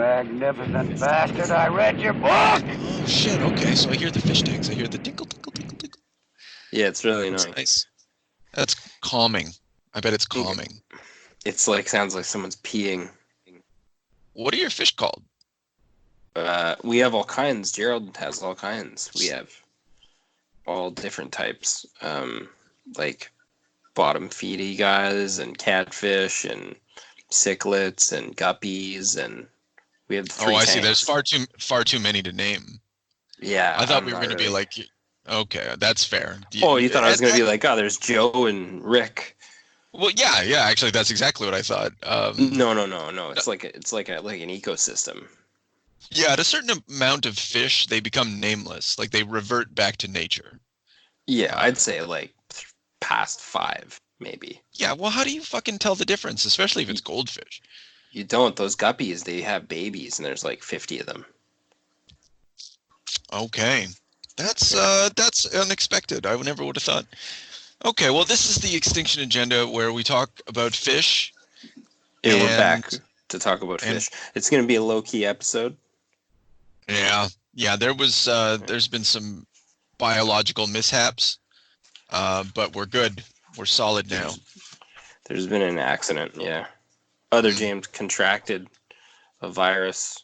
magnificent bastard, I read your book! Oh shit, okay, so I hear the fish tanks. I hear the tinkle, tinkle, tinkle, tinkle. Yeah, it's really That's annoying. nice. That's calming. I bet it's calming. It's like, sounds like someone's peeing. What are your fish called? We have all kinds. Gerald has all kinds. We have all different types. Like bottom feedy guys and catfish and cichlids and guppies, and we have three I see. tanks. There's far too many to name. Yeah, I thought I'm we were not going to be really- like, okay, that's fair. you thought I was going to be like, oh, there's Joe and Rick. Well, yeah. Actually, that's exactly what I thought. No. It's like an ecosystem. Yeah, at a certain amount of fish, they become nameless. Like they revert back to nature. Yeah, I'd say like past 5, maybe. Yeah, well, how do you fucking tell the difference, especially if it's goldfish? You don't. Those guppies, they have babies, and there's like 50 of them. Okay, that's unexpected. I never would have thought. Okay, well, this is the Extinction Agenda where we talk about fish. Yeah, we're back to talk about fish. It's going to be a low-key episode. Yeah. There's been some biological mishaps, but we're good. We're solid now. There's been an accident. Yeah, other James contracted a virus,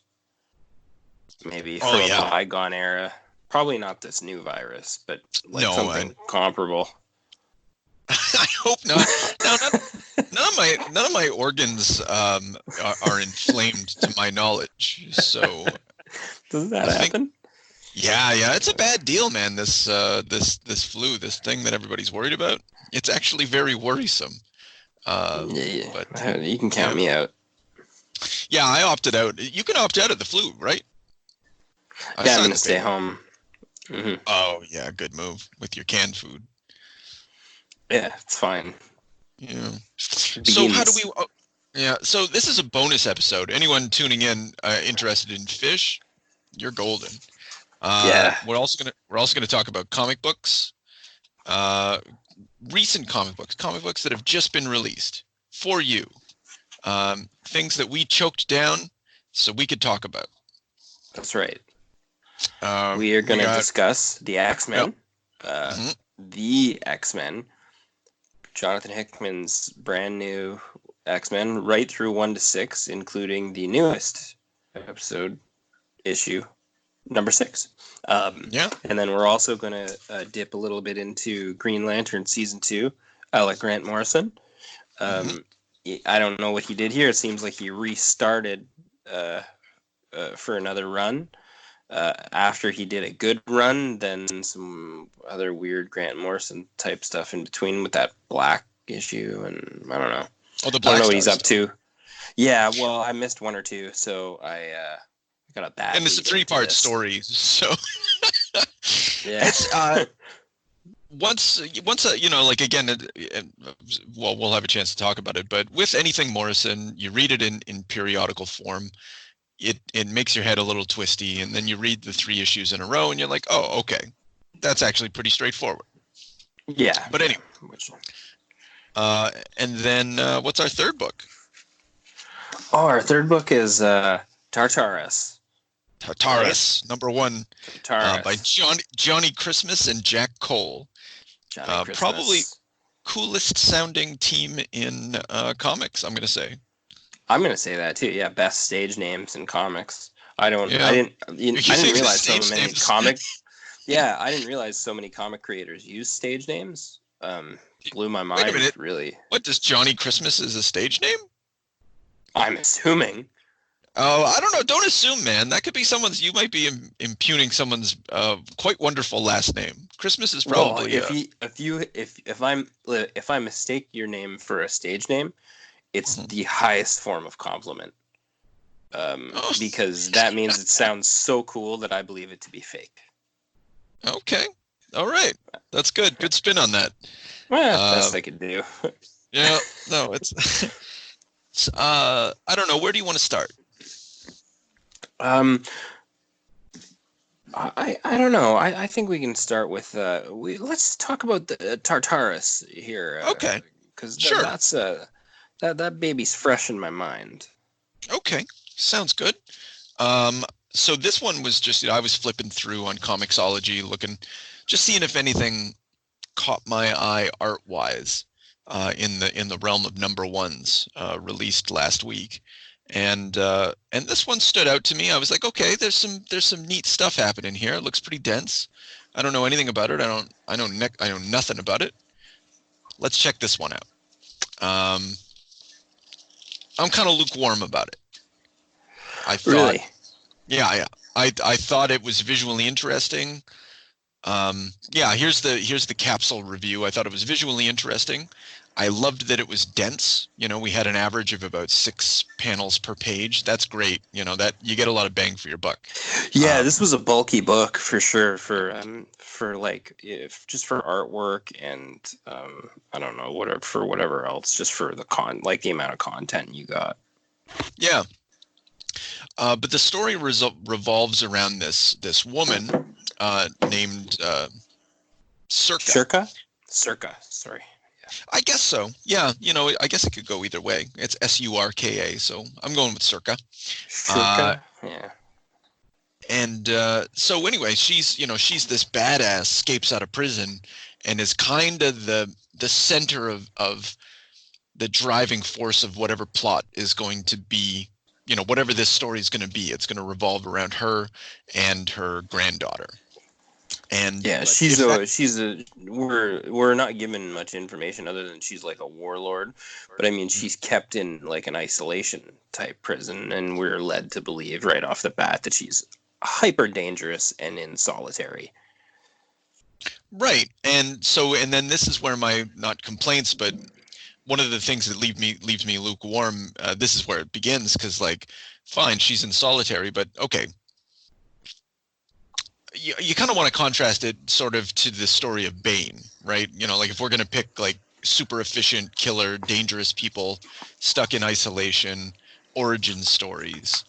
maybe from a bygone era. Probably not this new virus, but something comparable. I hope not. None of my organs are inflamed, to my knowledge. So does that happen? Yeah, it's a bad deal, man. This flu, this thing that everybody's worried about. It's actually very worrisome. But you can count me out. Yeah, I opted out. You can opt out of the flu, right? I'm gonna stay home. Mm-hmm. Oh yeah, good move with your canned food. Yeah, it's fine. Yeah. So how do we? So this is a bonus episode. Anyone tuning in interested in fish, you're golden. We're also gonna talk about comic books, recent comic books that have just been released for you, things that we choked down so we could talk about. That's right. We are going to discuss the X-Men, the X-Men, Jonathan Hickman's brand new X-Men, right through 1 to 6, including the newest issue, number 6. And then we're also going to dip a little bit into Green Lantern Season 2. I like Grant Morrison. I don't know what he did here. It seems like he restarted for another run. After he did a good run, then some other weird Grant Morrison type stuff in between with that Black issue, and I don't know. Oh, the I Black don't know what Star he's up stuff. to. Yeah, well, I missed 1 or 2, so I got a bad. And it's a 3-part story, so yeah. It's once like again, well, we'll have a chance to talk about it. But with anything Morrison, you read it in periodical form. It makes your head a little twisty, and then you read the 3 issues in a row, and you're like, oh, okay, that's actually pretty straightforward. Yeah. But anyway, and then what's our third book? Oh, our third book is Tartarus. Tartarus, number 1, Tartarus. by Johnny Christmas and Jack Cole. Probably coolest sounding team in comics, I'm going to say. I'm gonna say that too. Yeah, best stage names in comics. I didn't realize so many comic. Yeah, I didn't realize so many comic creators use stage names. Blew my mind. Wait a minute. Really. What, does Johnny Christmas is a stage name? I'm assuming. Oh, I don't know. Don't assume, man. That could be someone's. You might be impugning someone's quite wonderful last name. Christmas is probably. Well, if I mistake your name for a stage name, it's the highest form of compliment. Because that means it sounds so cool that I believe it to be fake. Okay. All right. That's good. Good spin on that. Well, best I could do. Yeah. No, it's I don't know. Where do you want to start? I don't know. I think we can start with let's talk about the Tartarus here. Okay. Because sure. That's that baby's fresh in my mind. Okay. Sounds good. So this one was just, I was flipping through on Comixology, just seeing if anything caught my eye art-wise in the realm of number ones released last week, and this one stood out to me. I was like, okay, there's some neat stuff happening here. It looks pretty dense. I don't know anything about it. I know nothing about it. Let's check this one out. I'm kind of lukewarm about it. I thought, really? Yeah. I thought it was visually interesting. Here's the capsule review. I thought it was visually interesting. I loved that it was dense. We had an average of about 6 panels per page. That's great. That you get a lot of bang for your buck. Yeah, this was a bulky book for sure. For just for artwork and I don't know, whatever else, just for the amount of content you got. Yeah. But the story revolves around this woman named Circa. Circa. Sorry. Yeah. I guess so. Yeah. I guess it could go either way. It's Surka, so I'm going with Circa. Circa. Yeah. And so anyway, she's this badass, escapes out of prison, and is kind of the center of the driving force of whatever plot is going to be. Whatever this story is going to be, it's going to revolve around her and her granddaughter. And yeah, we're not given much information other than she's like a warlord, but I mean she's kept in like an isolation type prison, and we're led to believe right off the bat that she's hyper dangerous and in solitary. Right, and then this is where my not complaints, but one of the things that leaves me lukewarm. This is where it begins, because fine, she's in solitary, but okay. You kind of want to contrast it sort of to the story of Bane, right? If we're going to pick super efficient killer, dangerous people stuck in isolation, origin stories.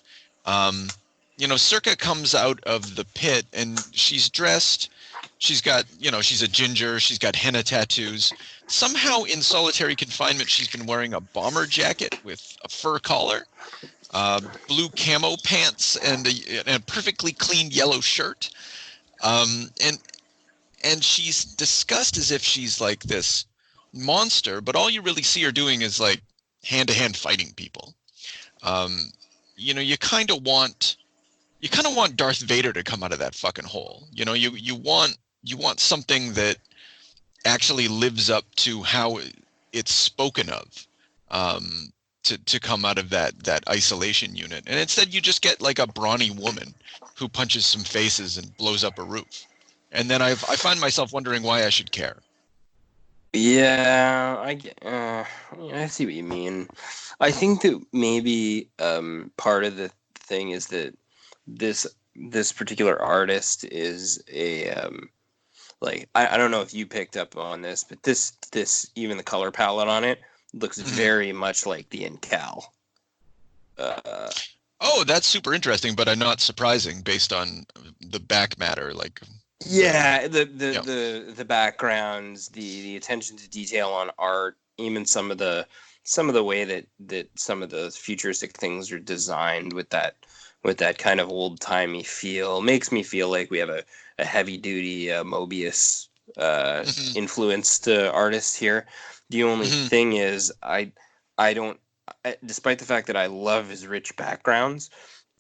Circa comes out of the pit and she's dressed. She's got, she's a ginger. She's got henna tattoos. Somehow in solitary confinement, she's been wearing a bomber jacket with a fur collar, blue camo pants, and a perfectly clean yellow shirt. And she's discussed as if she's like this monster, but all you really see her doing is hand-to-hand fighting people. You kind of want Darth Vader to come out of that fucking hole. You want something that actually lives up to how it's spoken of, to come out of that isolation unit. And instead you just get a brawny woman who punches some faces and blows up a roof. And then I find myself wondering why I should care. Yeah, I see what you mean. I think that maybe part of the thing is that this particular artist is a I don't know if you picked up on this, but this even the color palette on it looks very much like the Incal. Oh, that's super interesting, but not surprising based on the back matter. The backgrounds, the attention to detail on art, even some of the way that some of the futuristic things are designed with that kind of old timey feel makes me feel like we have a heavy duty Mobius influenced artist here. The only thing is I don't, despite the fact that I love his rich backgrounds,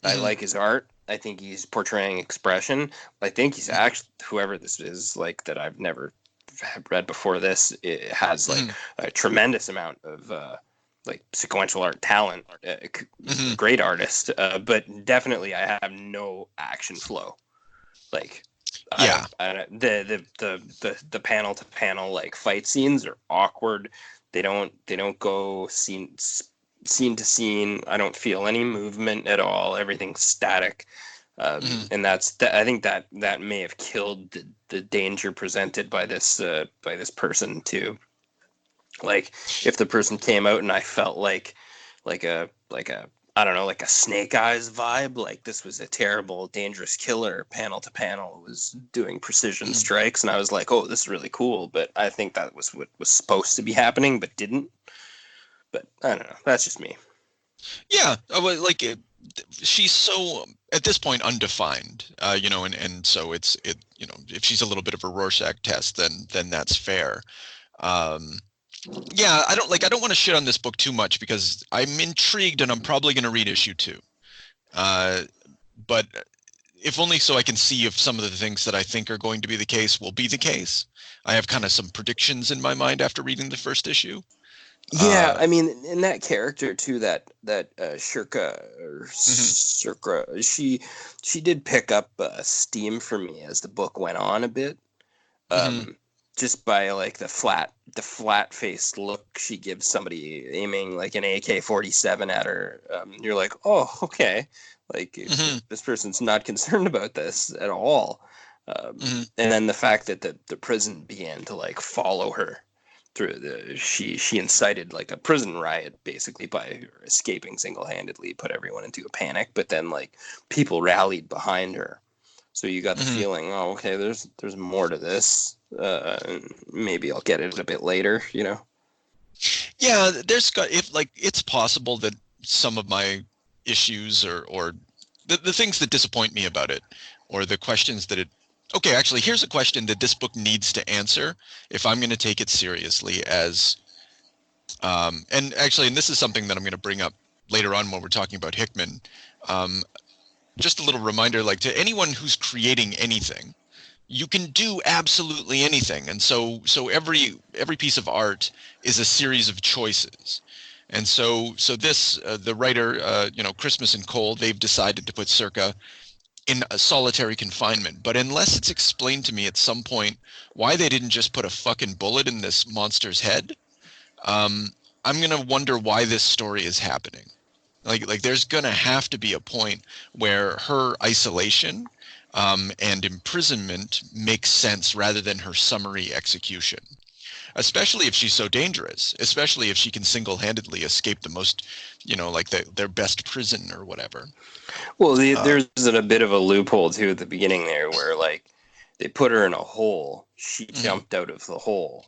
I like his art. I think he's portraying expression. I think he's actually, whoever this is, that I've never read before this, it has a tremendous amount of sequential art talent, great artist, but definitely I have no action flow. The panel to panel fight scenes are awkward. They don't go scene to scene. I don't feel any movement at all. Everything's static. And I think that may have killed the danger presented by this person too. If the person came out and I felt like a I don't know, like a Snake Eyes vibe, this was a terrible, dangerous killer panel to panel, was doing precision strikes, and I was like, oh, this is really cool, but I think that was what was supposed to be happening but didn't. But I don't know, that's just me. Yeah, she's so at this point undefined, and so if she's a little bit of a Rorschach test, then that's fair. Yeah, I don't want to shit on this book too much because I'm intrigued and I'm probably going to read issue 2. But if only so I can see if some of the things that I think are going to be the case will be the case. I have kind of some predictions in my mind after reading the first issue. Yeah, I mean, in that character too, that Shirka or Shirka, she did pick up steam for me as the book went on a bit. Just by like the flat faced look she gives somebody aiming like an AK-47 at her. You're like, oh, okay, like this person's not concerned about this at all. And then the fact that the prison began to like follow her through she incited like a prison riot basically by escaping single-handedly, put everyone into a panic, but then like people rallied behind her. So you got the feeling, oh, okay, there's more to this. Maybe I'll get it a bit later, Yeah, it's possible that some of my issues or the things that disappoint me about it, or the questions that okay, actually, here's a question that this book needs to answer if I'm going to take it seriously as, and this is something that I'm going to bring up later on when we're talking about Hickman. Just a little reminder, like to anyone who's creating anything, you can do absolutely anything. And so every piece of art is a series of choices. And so this, the writer, Christmas and Cole, they've decided to put Circa in a solitary confinement. But unless it's explained to me at some point why they didn't just put a fucking bullet in this monster's head, I'm going to wonder why this story is happening. Like there's going to have to be a point where her isolation and imprisonment makes sense rather than her summary execution. Especially if she's so dangerous, especially if she can single-handedly escape the most, their best prison or whatever. Well, there's a bit of a loophole too at the beginning there, where like they put her in a hole, she jumped out of the hole.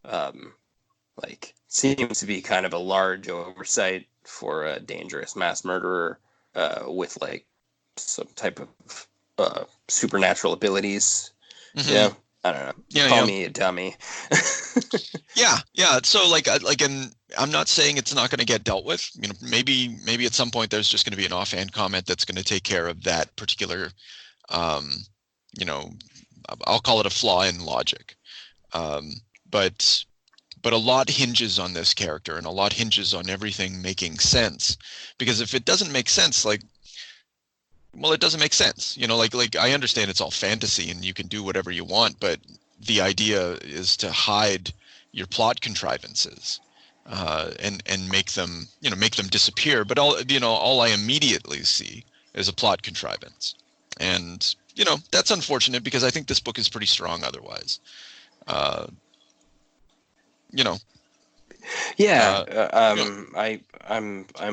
Like seems to be kind of a large oversight for a dangerous mass murderer with like some type of supernatural abilities. Yeah. I don't know. Call me a dummy. Yeah. So and I'm not saying it's not going to get dealt with. Maybe at some point there's just going to be an offhand comment that's going to take care of that particular, I'll call it a flaw in logic. But a lot hinges on this character, and a lot hinges on everything making sense. Because if it doesn't make sense, it doesn't make sense. Like I understand it's all fantasy and you can do whatever you want, but the idea is to hide your plot contrivances and make them disappear. But all I immediately see is a plot contrivance. And, that's unfortunate because I think this book is pretty strong otherwise. I'm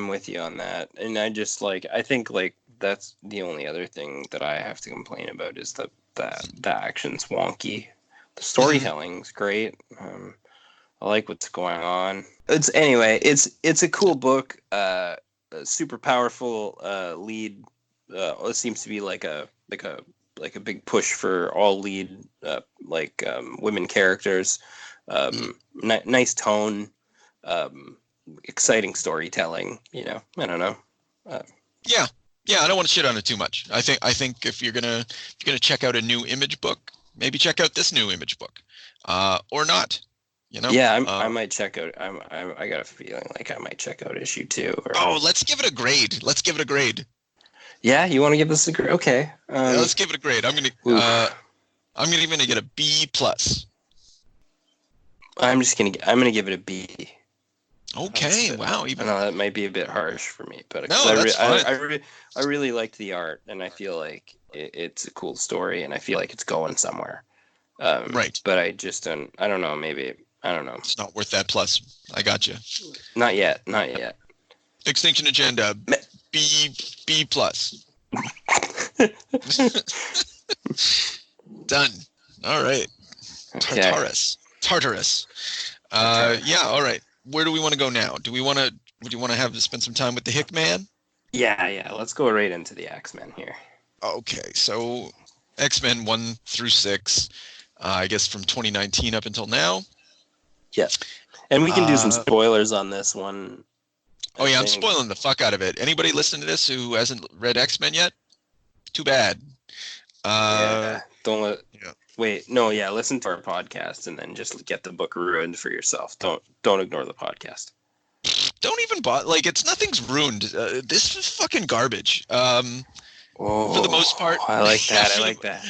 with you on that. And I just I think that's the only other thing that I have to complain about is the action's wonky. The storytelling's great. I like what's going on. It's a cool book. A super powerful lead. It seems to be like a big push for all lead women characters. Nice tone. Exciting storytelling. I don't know. Yeah, I don't want to shit on it too much. I think if you're gonna check out a new Image book, maybe check out this new Image book, or not. Yeah, I might check out. I got a feeling like I might check out issue 2. Let's give it a grade. Yeah, you want to give this a grade? Okay. Yeah, let's give it a grade. I'm gonna get a B+. I'm gonna give it a B. Okay, wow. I know that might be a bit harsh for me, but no, I really liked the art, and I feel like it's a cool story, and I feel like it's going somewhere. Right. But I don't know, maybe, I don't know. It's not worth that plus. I got you. Not yet. Extinction Agenda, B+. Done. All right. Okay. Tartarus. Yeah, all right. Where do we want to go now? Do you want to spend some time with the Hickman? Yeah. Let's go right into the X-Men here. Okay, so X-Men 1 through 6, I guess from 2019 up until now. Yeah. And we can do some spoilers on this one. I'm spoiling the fuck out of it. Anybody listening to this who hasn't read X-Men yet? Too bad. Don't let... Yeah. Wait, no, yeah, listen to our podcast and then just get the book ruined for yourself. Don't ignore the podcast. Don't even bother. Like, nothing's ruined. This is fucking garbage. For the most part. I like that. I like that.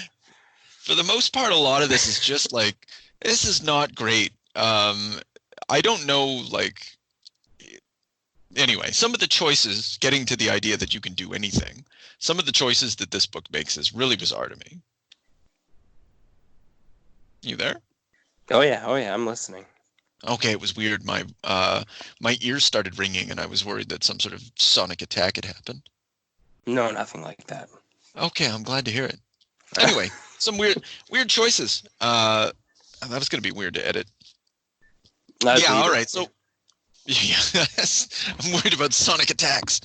For the most part, a lot of this is just like, this is not great. I don't know, like... Anyway, some of the choices, getting to the idea that you can do anything, some of the choices that this book makes is really bizarre to me. You there? Oh yeah, I'm listening. Okay, it was weird. My ears started ringing, and I was worried that some sort of sonic attack had happened. No, nothing like that. Okay, I'm glad to hear it. Anyway, some weird choices. That was going to be weird to edit. All right. So, I'm worried about sonic attacks.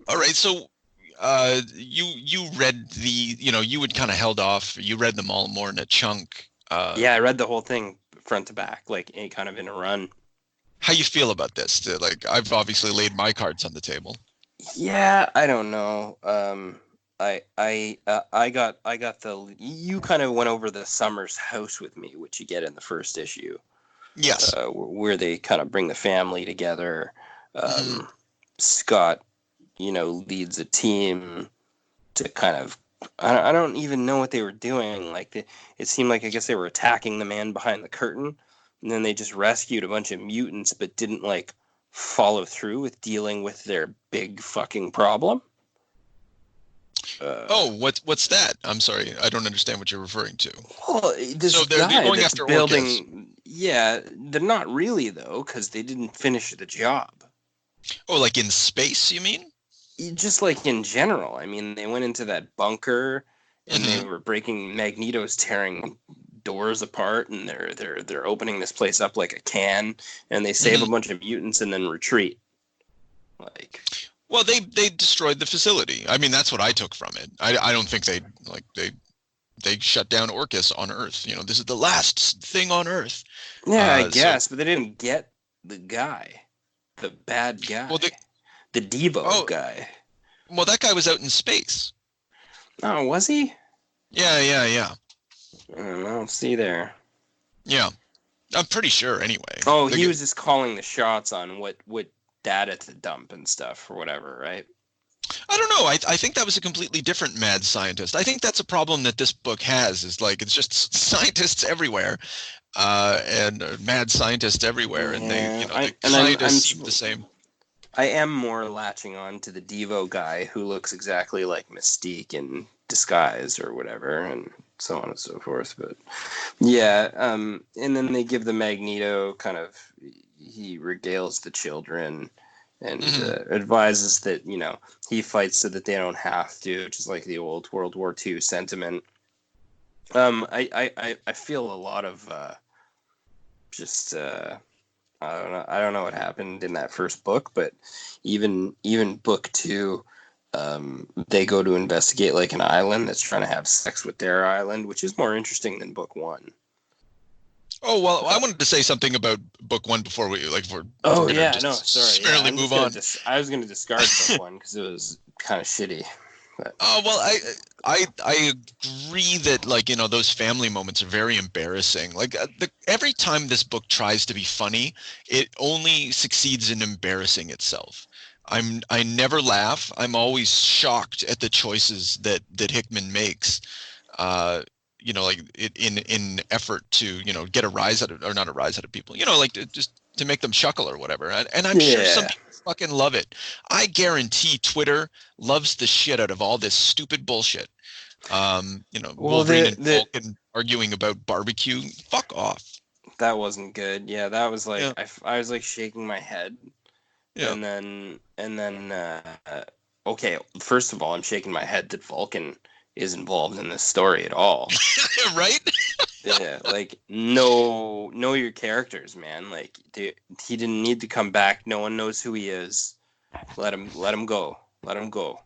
All right, so you read you had kind of held off. You read them all more in a chunk. Yeah, I read the whole thing front to back, like kind of in a run. How you feel about this? Like, I've obviously laid my cards on the table. Yeah, I don't know. I got the... You kind of went over the Summers house with me, which you get in the first issue. Yes. Where they kind of bring the family together. Scott, leads a team to kind of... I don't even know what they were doing. Like, it seemed like, I guess they were attacking the man behind the curtain, and then they just rescued a bunch of mutants, but didn't, like, follow through with dealing with their big fucking problem. What's that? I'm sorry, I don't understand what you're referring to. Well, so they're going after building. Orcas. Yeah, they're not really though, because they didn't finish the job. Oh, like in space, you mean? Just like in general. I mean, they went into that bunker and they were breaking... Magneto's tearing doors apart, and they're opening this place up like a can, and they save a bunch of mutants and then retreat. Like, well, they destroyed the facility. I mean, that's what I took from it. I don't think they shut down Orcus on Earth. This is the last thing on Earth. Yeah, I guess, but they didn't get the guy, the bad guy. Well, the Devo guy. Well, that guy was out in space. Oh, was he? Yeah. I don't know. See there. Yeah, I'm pretty sure. Anyway. Oh, he was just calling the shots on what data to dump and stuff or whatever, right? I don't know. I think that was a completely different mad scientist. I think that's a problem that this book has. Is like, it's just scientists everywhere, and mad scientists everywhere, and they kind of seem the same. I am more latching on to the Devo guy who looks exactly like Mystique in disguise or whatever, and so on and so forth. But yeah, and then they give the Magneto kind of... He regales the children and advises that, he fights so that they don't have to, which is like the old World War II sentiment. I feel a lot of I don't know what happened in that first book, but even book 2, they go to investigate like an island that's trying to have sex with their island, which is more interesting than book 1. Oh, well, I wanted to say something about book 1 before we sorry. Sparely move on. I was going to discard book 1 because it was kind of shitty. But. Oh, well, I agree that, those family moments are very embarrassing. Like, every time this book tries to be funny, it only succeeds in embarrassing itself. I never laugh. I'm always shocked at the choices that Hickman makes. In effort to, get a rise out of, or not a rise out of people, just to make them chuckle or whatever. And I'm sure some people fucking love it. I guarantee Twitter loves the shit out of all this stupid bullshit. Wolverine and Vulcan arguing about barbecue. Fuck off. That wasn't good. Yeah, that was like, I was like shaking my head. Yeah. And then, okay, first of all, I'm shaking my head that Vulcan is involved in this story at all. Right? Yeah, like, know your characters, man. Like, he didn't need to come back. No one knows who he is. Let him go. Let him go.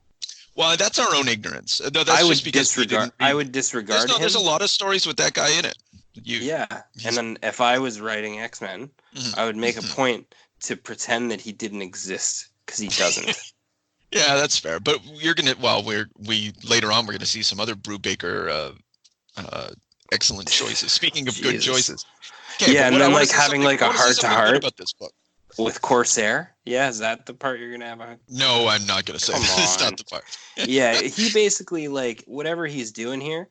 Well, that's our own ignorance. No, that's just because we didn't read. I would disregard him. There's a lot of stories with that guy in it. And then if I was writing X-Men, I would make a point to pretend that he didn't exist because he doesn't. Yeah, that's fair. But you're gonna. Well, we later on we're gonna see some other Brubaker excellent choices. Speaking of good choices. Okay, yeah, and then like having like a heart-to-heart about this book. With Corsair? Yeah, is that the part you're going to have a... No, I'm not going to say that. It's not the part. Yeah, he basically, like, whatever he's doing here,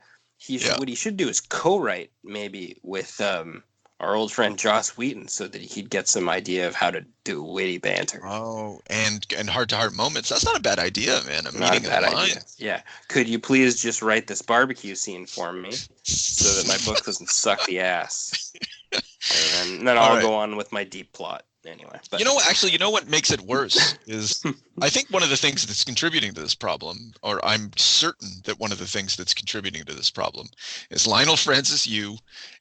what he should do is co-write, maybe, with our old friend Joss Wheaton, so that he'd get some idea of how to do witty banter. Oh, and heart-to-heart moments. That's not a bad idea, man. Not a bad idea. Yeah. Could you please just write this barbecue scene for me, so that my book doesn't suck the ass? And then I'll go on with my deep plot. Anyway, but. You know what makes it worse is I think one of the things that's contributing to this problem, or I'm certain that one of the things that's contributing to this problem, is Lionel Francis Yu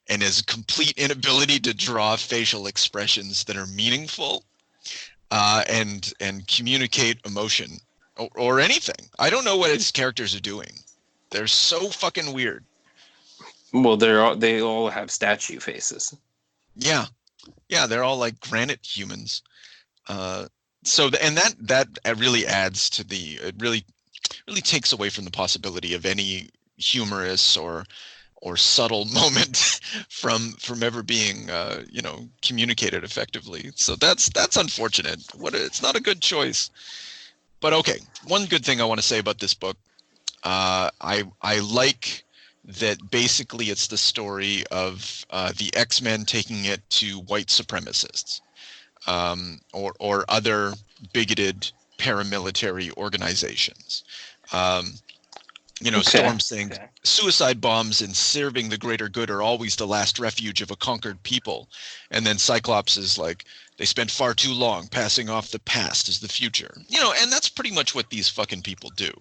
and his complete inability to draw facial expressions that are meaningful and communicate emotion or anything. I don't know what his characters are doing. They're so fucking weird. Well, they all have statue faces. Yeah. Yeah, they're all like granite humans. That really adds to it really takes away from the possibility of any humorous or subtle moment from ever being communicated effectively. So that's unfortunate. It's not a good choice. But okay, one good thing I want to say about this book, I like that basically it's the story of the X-Men taking it to white supremacists or other bigoted paramilitary organizations. Storm saying suicide bombs and serving the greater good are always the last refuge of a conquered people. And then Cyclops is like, they spent far too long passing off the past as the future. And that's pretty much what these fucking people do.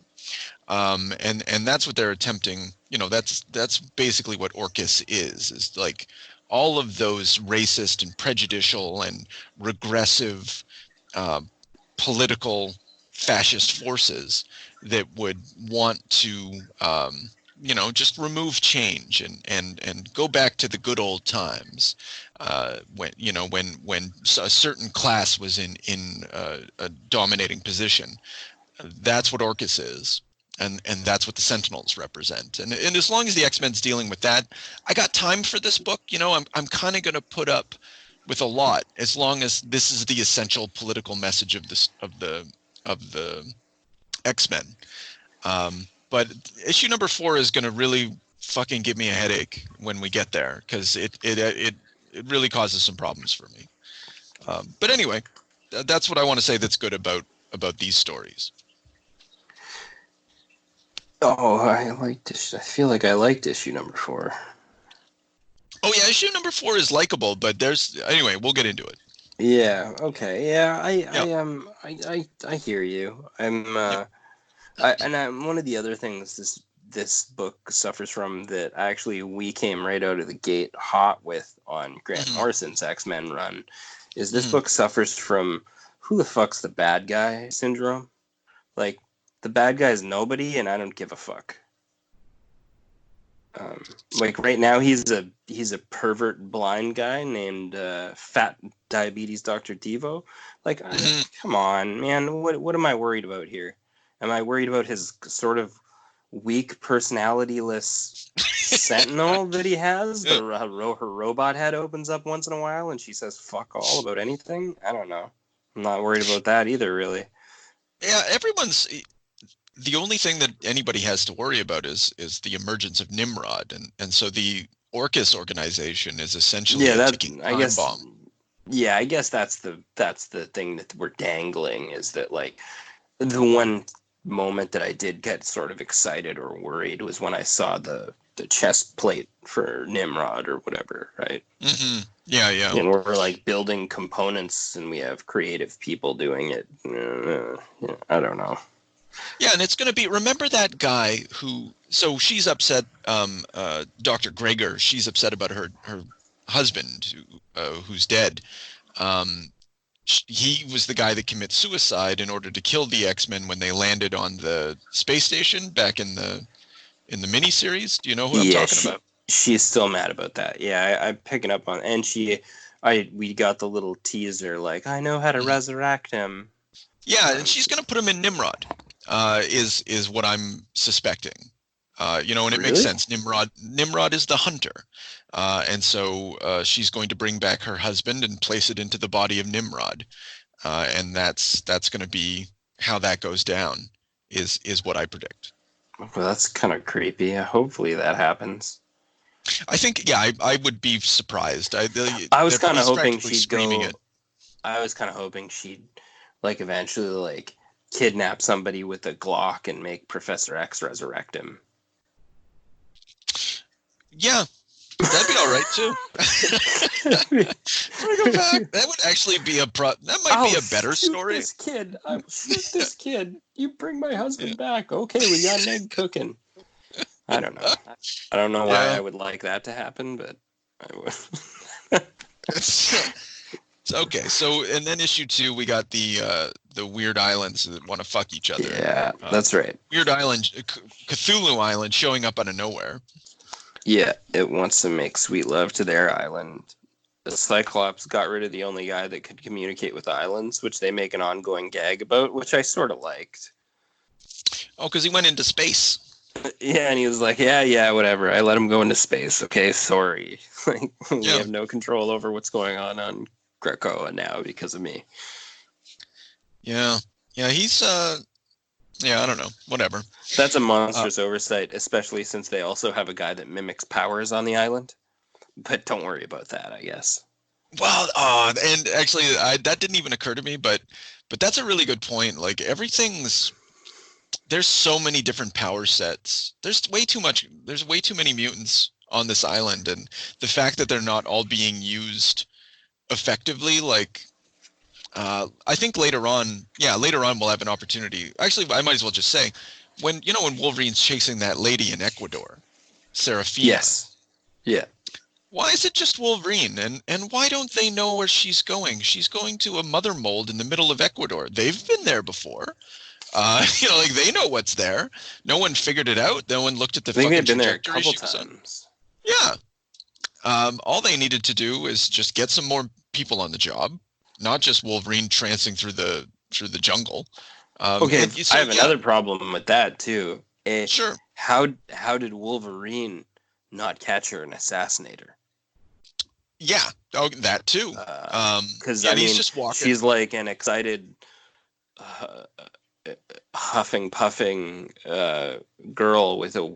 And that's what they're attempting. That's basically what Orcus is like all of those racist and prejudicial and regressive political fascist forces that would want to just remove change and go back to the good old times when a certain class was in a dominating position. That's what Orcus is. And that's what the Sentinels represent. And as long as the X-Men's dealing with that, I got time for this book. I'm kind of going to put up with a lot as long as this is the essential political message of the X-Men. But issue number 4 is going to really fucking give me a headache when we get there because it really causes some problems for me. But anyway, that's what I want to say that's good about these stories. Oh, I liked this. I feel like I liked issue number 4. Oh yeah, issue number 4 is likable, but anyway, we'll get into it. Yeah. Okay. Yeah. I hear you. One of the other things this book suffers from that actually we came right out of the gate hot with on Grant Morrison's X-Men run is this book suffers from who the fuck's the bad guy syndrome. Like, the bad guy is nobody, and I don't give a fuck. Like right now, he's a pervert blind guy named Fat Diabetes Dr. Devo. Like, come on, man. What am I worried about here? Am I worried about his sort of weak, personality-less sentinel that he has? Her robot head opens up once in a while, and she says "fuck all" about anything. I don't know. I'm not worried about that either, really. Yeah, the only thing that anybody has to worry about is the emergence of Nimrod, and so the Orcus organization is essentially a ticking time bomb. Yeah, I guess that's the thing that we're dangling is that like the one moment that I did get sort of excited or worried was when I saw the chest plate for Nimrod or whatever, right? Mm-hmm. Yeah. And we're like building components, and we have creative people doing it. I don't know. Yeah, and it's going to be, remember that guy so she's upset, Dr. Gregor, she's upset about her husband who's dead. he was the guy that commits suicide in order to kill the X-Men when they landed on the space station back in the miniseries. Do you know who I'm talking about? She's still mad about that. Yeah, I'm picking up on, and we got the little teaser like, I know how to resurrect him. Yeah, and she's gonna put him in Nimrod. Is what I'm suspecting. And it makes sense. Nimrod is the hunter, and so she's going to bring back her husband and place it into the body of Nimrod, and that's going to be how that goes down. Is what I predict. Well, that's kind of creepy. Hopefully that happens. I think, I would be surprised. I was kind of hoping she'd go. I was kind of hoping she'd eventually kidnap somebody with a Glock and make Professor X resurrect him. Yeah, that'd be all right too. Go back. That would actually be that might be a better story. I'll shoot this kid. You bring my husband back. Okay, we got an egg cooking. I don't know. I don't know why I would like that to happen, but I would. It's okay. So, and then issue 2, we got the weird islands that want to fuck each other. Yeah, that's right. Weird island, Cthulhu Island, showing up out of nowhere. Yeah, it wants to make sweet love to their island. The Cyclops got rid of the only guy that could communicate with islands, which they make an ongoing gag about, which I sort of liked. Oh, because he went into space. Yeah, and he was like, yeah, whatever. I let him go into space. Okay, sorry. We have no control over what's going on Krakoa now because of me. Yeah, he's I don't know, whatever. That's a monstrous oversight, especially since they also have a guy that mimics powers on the island. But don't worry about that, I guess. Well, and actually, that didn't even occur to me, but that's a really good point. Like, there's so many different power sets. There's way too many mutants on this island, and the fact that they're not all being used effectively, I think later on we'll have an opportunity. Actually, I might as well just say, when Wolverine's chasing that lady in Ecuador, Serafina. Yes. Yeah. Why is it just Wolverine? And why don't they know where she's going? She's going to a mother mold in the middle of Ecuador. They've been there before. They know what's there. No one figured it out. No one looked at the fucking trajectory. They've been there a couple times. Yeah. All they needed to do is just get some more people on the job, not just Wolverine trancing through the jungle. I have another problem with that too. Sure. How did Wolverine not catch her and assassinate her? Yeah. Oh, that too. Because he's just walking. She's like an excited, huffing, puffing girl with a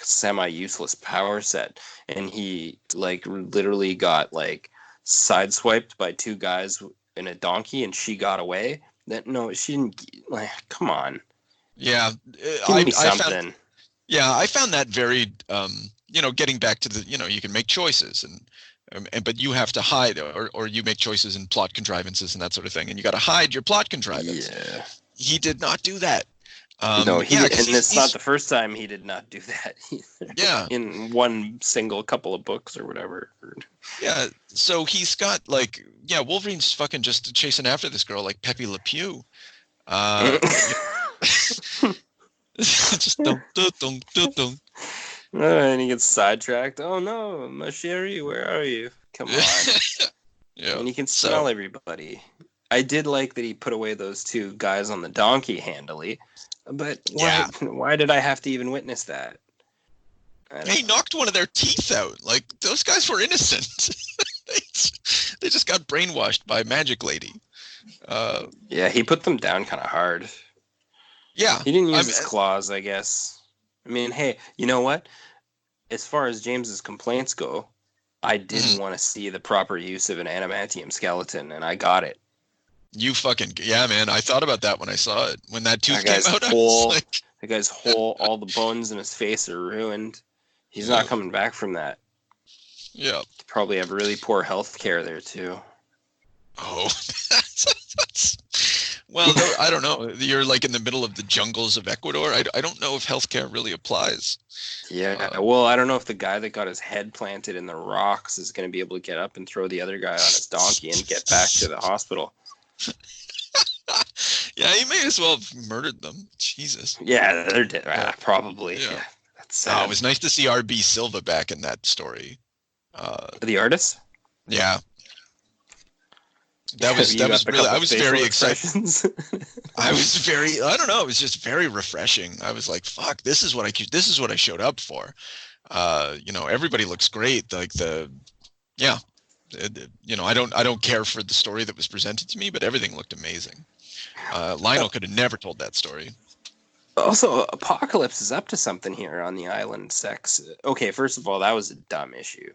semi-useless power set, and he literally got sideswiped by two guys in a donkey, and she got away. She didn't. Come on. Yeah, give me something. I found that very. Getting back to the, you can make choices but you have to hide, or you make choices in plot contrivances and that sort of thing, and you got to hide your plot contrivance. Yeah. He did not do that. No, he did, and it's not the first time he did not do that either. Yeah. In one single couple of books or whatever. Yeah, so he's got Wolverine's fucking just chasing after this girl like Pepe Le Pew. Just dum. And he gets sidetracked. Oh no, my Sherry, where are you? Come on. Yeah. And you can smell everybody. I did like that he put away those two guys on the donkey handily, but why did I have to even witness that? He knocked one of their teeth out. Those guys were innocent. They just got brainwashed by Magic Lady. He put them down kind of hard. Yeah. He didn't use his claws, I guess. I mean, hey, you know what? As far as James's complaints go, I did want to see the proper use of an adamantium skeleton, and I got it. You fucking man! I thought about that when I saw it. When that tooth came out, I was like, the guy's whole, all the bones in his face are ruined. He's not coming back from that. Yeah, probably have really poor health care there too. Oh, well, I don't know. You're in the middle of the jungles of Ecuador. I don't know if healthcare really applies. Yeah, well, I don't know if the guy that got his head planted in the rocks is going to be able to get up and throw the other guy on his donkey and get back to the hospital. Yeah, he may as well have murdered them. Jesus. Yeah, they're dead. Probably. Yeah. That's sad. It was nice to see R.B. Silva back in that story. The artist? Yeah. That was really, I was very excited. I don't know, it was just very refreshing. I was like, fuck, this is what I showed up for. Everybody looks great. Like I don't care for the story that was presented to me, but everything looked amazing. Lionel could have never told that story. Also, Apocalypse is up to something here on the island sex. Okay, first of all, that was a dumb issue.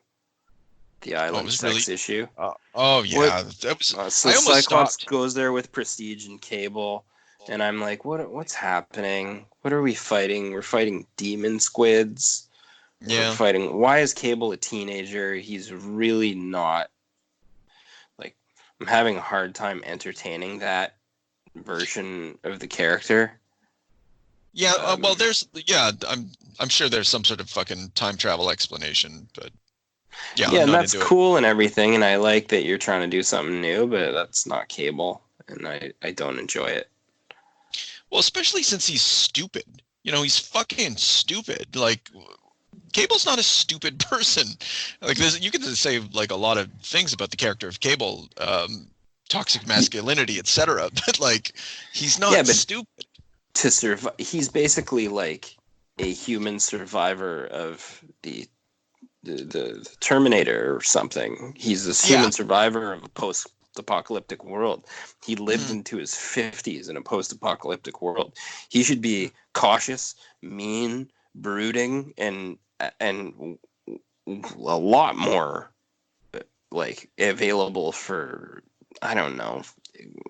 The island sex issue. Yeah. That was. So Cyclops goes there with Prestige and Cable, and I'm like, what's happening? What are we fighting? We're fighting demon squids. Yeah. We're fighting. Why is Cable a teenager? He's really not. Like, I'm having a hard time entertaining that version of the character. Yeah, I'm sure there's some sort of fucking time travel explanation, but yeah, and that's cool and everything, and I like that you're trying to do something new, but that's not Cable, and I don't enjoy it. Well, especially since he's stupid. He's fucking stupid. Like, Cable's not a stupid person. Like, you can say like a lot of things about the character of Cable, toxic masculinity, etc. But like, he's not stupid. To survive, he's basically like a human survivor of the Terminator or something. He's this human survivor of a post-apocalyptic world. He lived into his 50s in a post-apocalyptic world. He should be cautious, mean, brooding, and a lot more like available for, I don't know,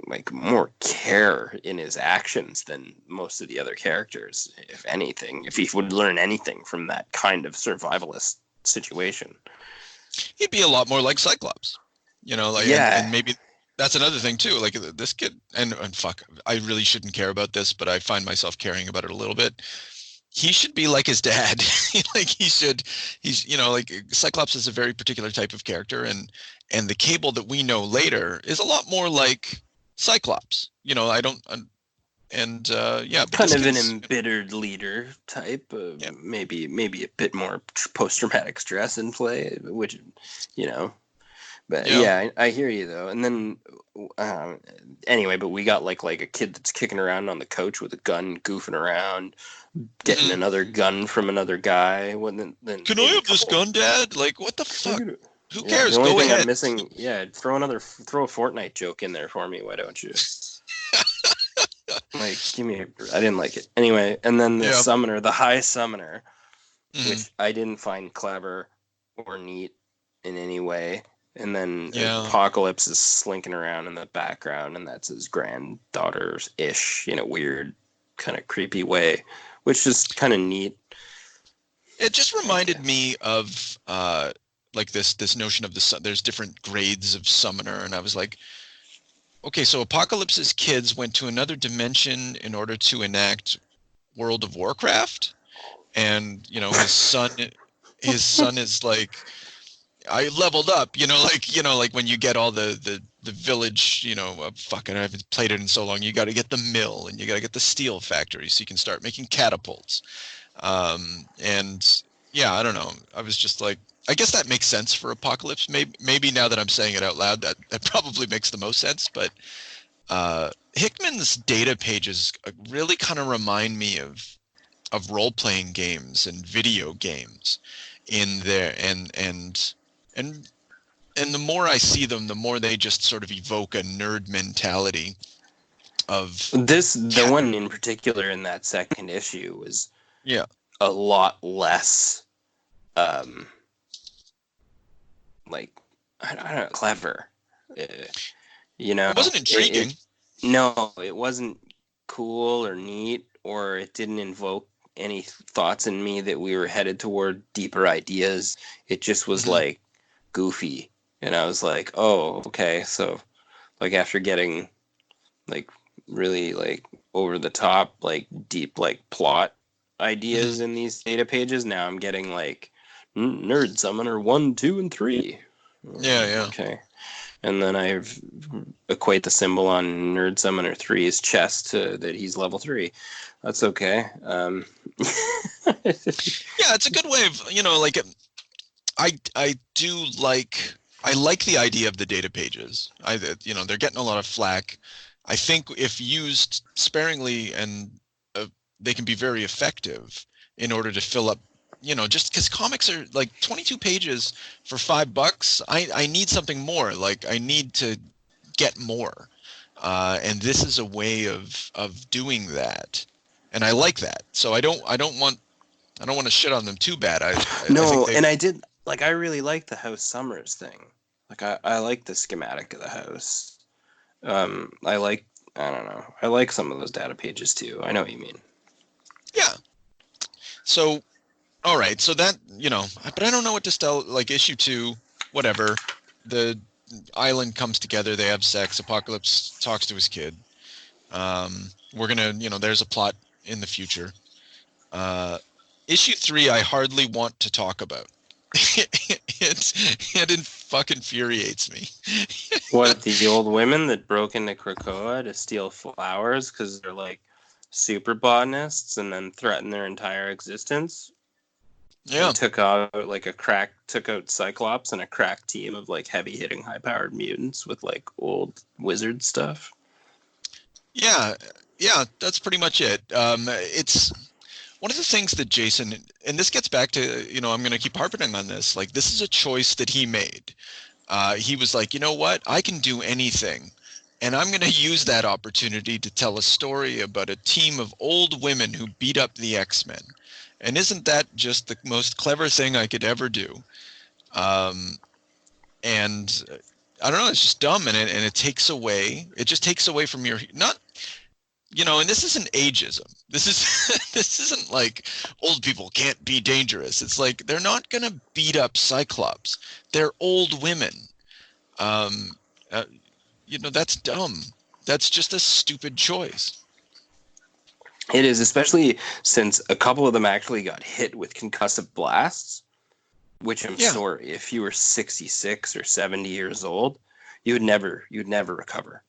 like more care in his actions than most of the other characters, if anything. If he would learn anything from that kind of survivalist situation, he'd be a lot more like Cyclops. And maybe that's another thing too. Like, this kid, and fuck, I really shouldn't care about this, but I find myself caring about it a little bit. He should be like his dad. Cyclops is a very particular type of character, and the Cable that we know later is a lot more like Cyclops. Kind of an embittered leader type. Maybe a bit more post-traumatic stress in play, which, But I hear you though. And then anyway, but we got like a kid that's kicking around on the couch with a gun, goofing around, getting another gun from another guy. Then can I have this gun, Dad? Like, what the fuck? Who cares? The only Go thing ahead. I'm missing, throw a Fortnite joke in there for me. Why don't you? Like, I didn't like it. Anyway, and then the summoner, the High Summoner, which I didn't find clever or neat in any way. And then Apocalypse is slinking around in the background, and that's his granddaughter-ish in a weird, kind of creepy way, which is kind of neat. It just reminded me of like this notion of there's different grades of summoner, and I was like, okay, so Apocalypse's kids went to another dimension in order to enact World of Warcraft, and his son is like, I leveled up, like when you get all the village, fucking, I haven't played it in so long. You got to get the mill, and you got to get the steel factory so you can start making catapults. And yeah, I don't know. I was just like, I guess that makes sense for Apocalypse. Maybe now that I'm saying it out loud, that probably makes the most sense. But Hickman's data pages really kind of remind me of role-playing games and video games in there, and the more I see them, the more they just sort of evoke a nerd mentality of this. The one in particular in that second issue was a lot less like, I don't know, clever. It wasn't intriguing. No, it wasn't cool or neat, or it didn't invoke any thoughts in me that we were headed toward deeper ideas. It just was like goofy, and I was like, oh, okay. So like, after getting like really like over the top, like deep, like plot ideas in these data pages, now I'm getting like Nerd Summoner 1, 2, and 3. Yeah. Okay. And then I equate the symbol on Nerd Summoner 3's chest to that he's level 3. That's okay. Yeah, it's a good way of, like, I do like, I like the idea of the data pages. They're getting a lot of flack. I think if used sparingly, and they can be very effective in order to fill up, just because comics are like 22 pages for $5. I need something more. Like, I need to get more. And this is a way of doing that. And I like that. So I don't want to shit on them too bad. I think and I did, like, I really like the House Summers thing. Like, I like the schematic of the house. I don't know. I like some of those data pages too. I know what you mean. Yeah. So, all right. So that, but I don't know what to tell, like, issue 2, whatever. The island comes together. They have sex. Apocalypse talks to his kid. We're going to, there's a plot in the future. Issue 3, I hardly want to talk about. It fucking infuriates me. What, the old women that broke into Krakoa to steal flowers because they're like super botanists and then threatened their entire existence? Yeah. And took out Cyclops and a crack team of like heavy hitting high powered mutants with like old wizard stuff. Yeah, that's pretty much it. It's one of the things that Jason, and this gets back to, I'm going to keep harping on this, like, this is a choice that he made. He was like, you know what, I can do anything, and I'm going to use that opportunity to tell a story about a team of old women who beat up the X-Men. And isn't that just the most clever thing I could ever do? And I don't know, it's just dumb, and it just takes away from your, not, and this isn't ageism. This isn't like old people can't be dangerous. It's like, they're not going to beat up Cyclops. They're old women. That's dumb. That's just a stupid choice. It is, especially since a couple of them actually got hit with concussive blasts, which I'm sorry, if you were 66 or 70 years old, you'd never recover.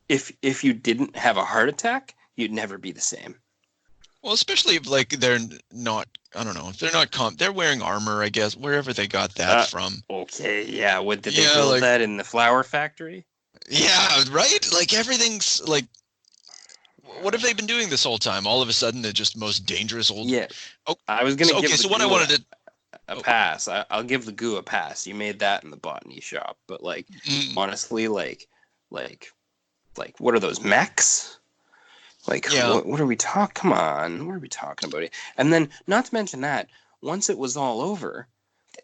If you didn't have a heart attack, you'd never be the same. Well, especially if, like, they're not, I don't know, if they're not they're wearing armor, I guess, wherever they got that from. Okay, yeah. Did they build that in the flower factory? Yeah, right? Like, everything's, like, what have they been doing this whole time? All of a sudden, they're just most dangerous old... Yeah. Oh, I was going to give so what I wanted to... a pass. I'll give the goo a pass. You made that in the botany shop. But, like, honestly, like, what are those, mechs? Like, what are we talking? Come on, what are we talking about? And then, not to mention that, once it was all over,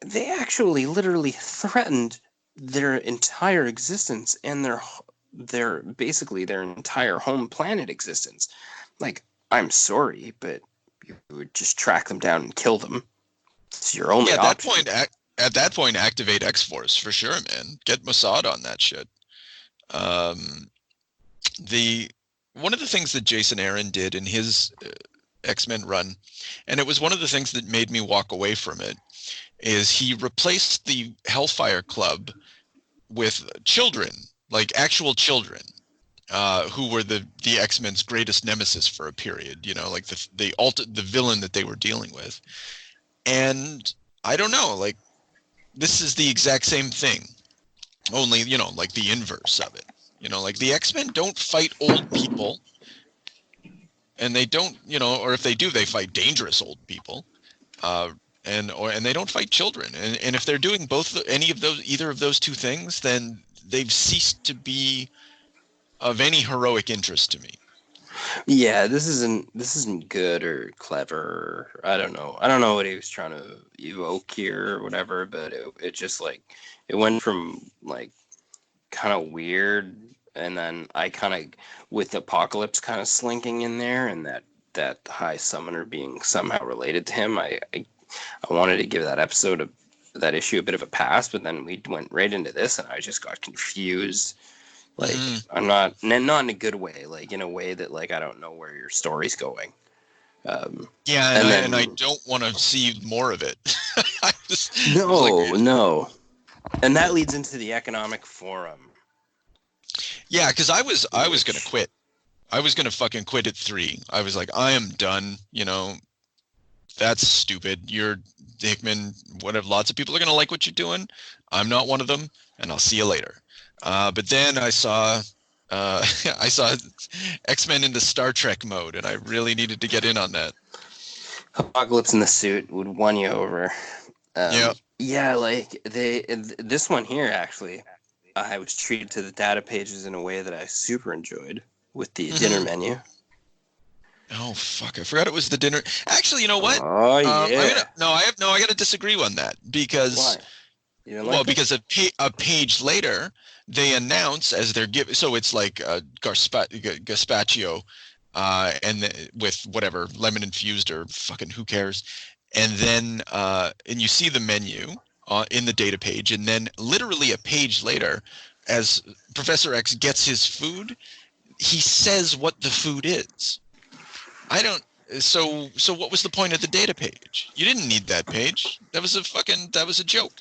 they actually literally threatened their entire existence and their basically their entire home planet existence. Like, I'm sorry, but you would just track them down and kill them. It's your only option. At that point, activate X-Force for sure, man. Get Mossad on that shit. One of the things that Jason Aaron did in his X-Men run, and it was one of the things that made me walk away from it, is he replaced the Hellfire Club with children, like actual children, who were the X-Men's greatest nemesis for a period, like the villain that they were dealing with. And I don't know, like, this is the exact same thing, only, like the inverse of it. Like, the X-Men don't fight old people, and they don't, or if they do, they fight dangerous old people, and they don't fight children. And if they're doing either of those two things, then they've ceased to be of any heroic interest to me. Yeah, this isn't good or clever. I don't know what he was trying to evoke here or whatever, but it just, like, it went from, like, kind of weird, and then I kind of, with Apocalypse kind of slinking in there, and that High Summoner being somehow related to him, I wanted to give that issue a bit of a pass, but then we went right into this, and I just got confused. Like, I'm not in a good way, like, in a way that, like, I don't know where your story's going. And I don't want to see more of it. No. And that leads into the economic forum. Yeah, because I was gonna quit. I was gonna fucking quit at 3. I was like, I am done. That's stupid. You're Hickman. Whatever. Lots of people are gonna like what you're doing. I'm not one of them, and I'll see you later. But then I saw I saw X-Men into Star Trek mode, and I really needed to get in on that. Apocalypse in the suit would won you over. Yeah. Yeah, like this one here actually, I was treated to the data pages in a way that I super enjoyed with the dinner menu. Oh fuck! I forgot it was the dinner. Actually, you know what? Oh yeah. I got to disagree on that because. Why? You don't like because a page later they announce as they're giving. So it's like gazpacho, with whatever lemon infused or fucking who cares, and then and you see the menu in the data page, and then literally a page later, as Professor X gets his food, he says what the food is. So what was the point of the data page? You didn't need that page. That was a joke.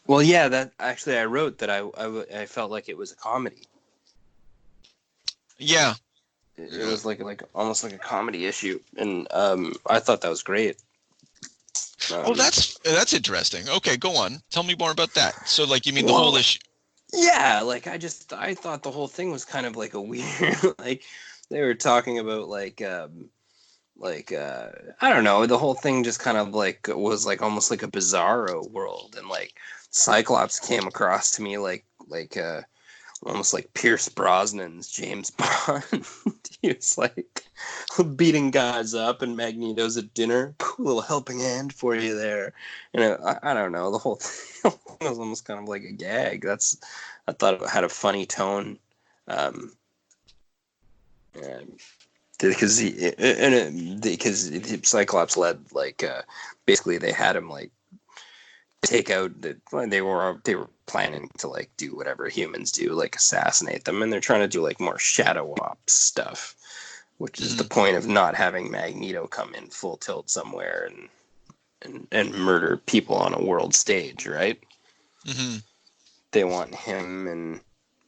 Well, yeah, that actually I wrote that I felt like it was a comedy. Yeah. It was like almost like a comedy issue, and I thought that was great. That's interesting. Okay, go on. Tell me more about that. So, like, you mean the whole issue? Yeah, like I thought the whole thing was kind of like a weird, like they were talking about I don't know, the whole thing just kind of like was like almost like a bizarro world, and like Cyclops came across to me like almost like Pierce Brosnan's James Bond. He was like beating guys up, and Magneto's at dinner. A little helping hand for you there. And I don't know, the whole thing was almost kind of like a gag. I thought it had a funny tone. Because Cyclops led basically they had him like take out they were planning to like do whatever humans do, like assassinate them, and they're trying to do like more shadow ops stuff, which is the point of not having Magneto come in full tilt somewhere and murder people on a world stage, right? Mm-hmm. They want him and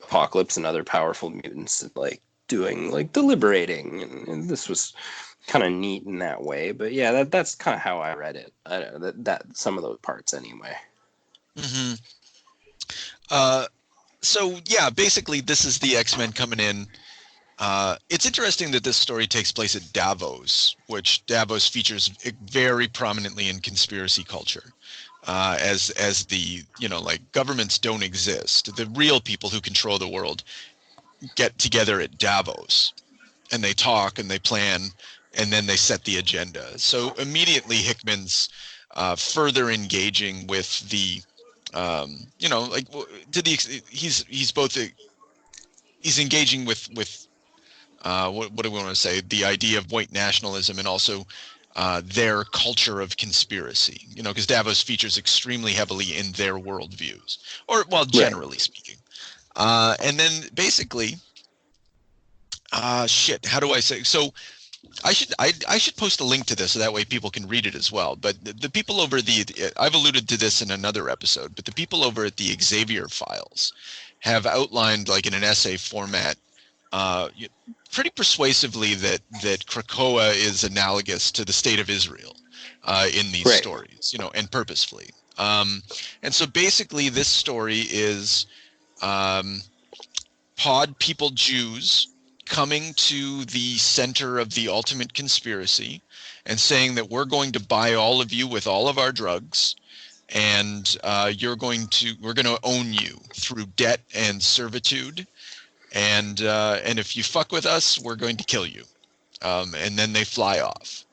Apocalypse and other powerful mutants like doing like deliberating, and this was kind of neat in that way. But yeah, that's kind of how I read it. That some of those parts anyway. Mm-hmm. So yeah, basically this is the X-Men coming in. It's interesting that this story takes place at Davos, which Davos features very prominently in conspiracy culture. As the like governments don't exist, the real people who control the world get together at Davos, and they talk and they plan, and then they set the agenda. So immediately Hickman's further engaging with the he's engaging with what do we want to say, the idea of white nationalism, and also their culture of conspiracy, because Davos features extremely heavily in their worldviews, or generally speaking. And then basically how do I say? So I should post a link to this so that way people can read it as well. But the people over I've alluded to this in another episode, but the people over at the Xavier Files have outlined, like in an essay format, pretty persuasively that Krakoa is analogous to the state of Israel in these stories, and purposefully. And so basically this story is pod people Jews coming to the center of the ultimate conspiracy and saying that we're going to buy all of you with all of our drugs, and we're going to own you through debt and servitude, and if you fuck with us, we're going to kill you. And then they fly off.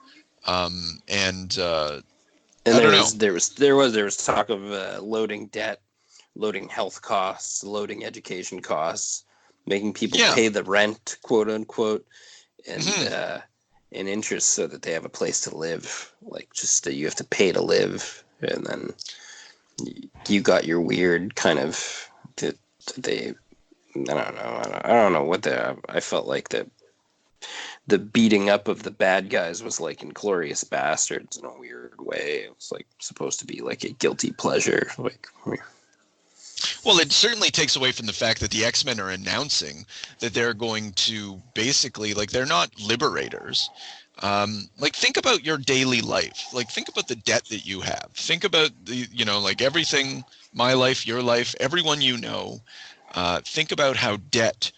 There was talk of loading debt, loading health costs, loading education costs, making people pay the rent, quote unquote, and interest so that they have a place to live. Like just you have to pay to live, and then you got your weird kind of I don't know what I felt like that the beating up of the bad guys was like Inglourious Bastards in a weird way. It was like supposed to be like a guilty pleasure. Like, well, it certainly takes away from the fact that the X-Men are announcing that they're going to basically, like, they're not liberators. Like, think about your daily life. Like, think about the debt that you have. Think about the, you know, like everything, my life, your life, everyone you know. Think about how debt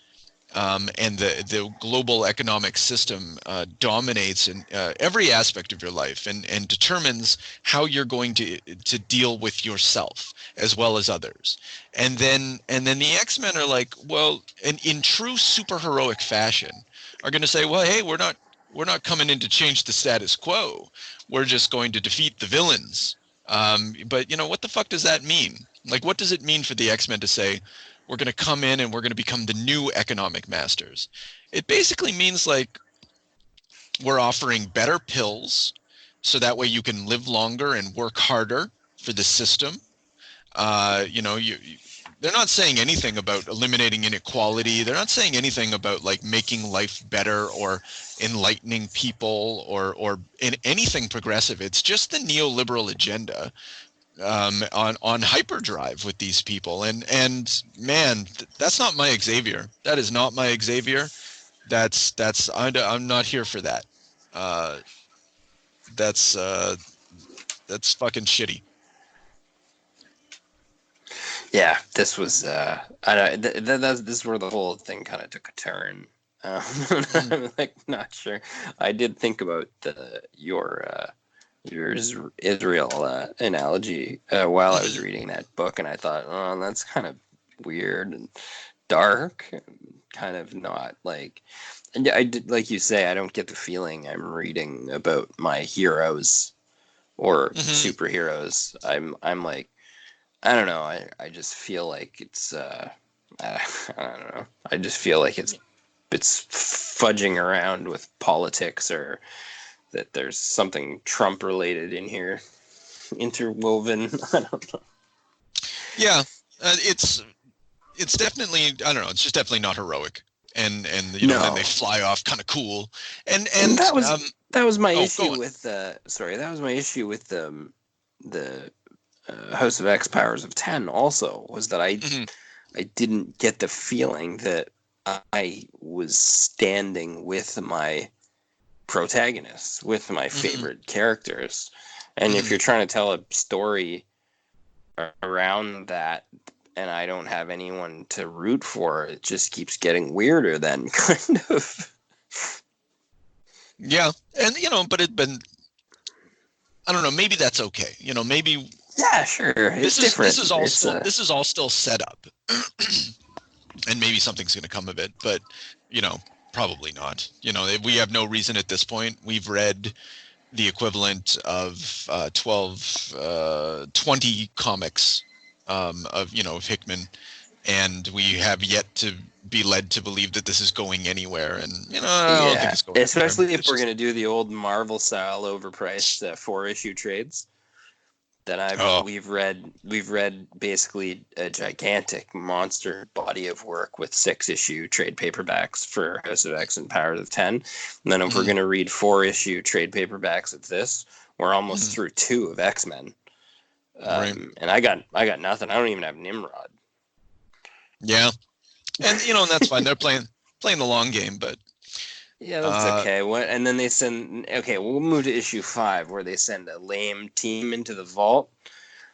and the global economic system dominates in every aspect of your life and determines how you're going to deal with yourself as well as others. And then the X-Men are like, well, and in true superheroic fashion, are going to say, well, hey, we're not coming in to change the status quo. We're just going to defeat the villains. But, you know, what the fuck does that mean? Like, what does it mean for the X-Men to say, we're going to come in and we're going to become the new economic masters? It basically means, like, we're offering better pills so that way you can live longer and work harder for the system. You know, they're not saying anything about eliminating inequality. They're not saying anything about, like, making life better or enlightening people or in anything progressive. It's just the neoliberal agenda on hyperdrive with these people. And man, that's not my Xavier. That is not my Xavier. I'm not here for that. That's fucking shitty. Yeah, this was this is where the whole thing kind of took a turn. I'm like not sure. I did think about your Israel analogy while I was reading that book, and I thought, oh, that's kind of weird and dark, and kind of not like. And I did, like you say, I don't get the feeling I'm reading about my heroes or superheroes. I'm like, I don't know. I just feel like it's I don't know. I just feel like it's fudging around with politics, or that there's something Trump related in here interwoven. I don't know. Yeah, it's definitely, I don't know, it's just definitely not heroic. And you know, then they fly off kind of cool. And that was my issue with that was my issue with the House of X Powers of 10 also, was that I didn't get the feeling that I was standing with my protagonists, with my favorite characters. And if you're trying to tell a story around that and I don't have anyone to root for, it just keeps getting weirder then, kind of. Yeah. And, you know, but I don't know, maybe that's okay. You know, maybe. Yeah, sure. It's different. This is all still set up. And maybe something's going to come of it, but, you know, probably not. You know, we have no reason at this point. We've read the equivalent of 20 comics of Hickman, and we have yet to be led to believe that this is going anywhere. And, you know, I don't think it's going especially anywhere. If we're going to do the old Marvel style overpriced 4-issue trades. That we've read basically a gigantic monster body of work with 6-issue trade paperbacks for House of X and Powers of 10. And then if we're going to read 4-issue trade paperbacks of this, we're almost through 2 of X-Men. Right. And I got nothing. I don't even have Nimrod. Yeah, and you know, and that's fine. They're playing the long game, but. Yeah, that's okay. And then they send. Okay, we'll move to issue 5, where they send a lame team into the vault.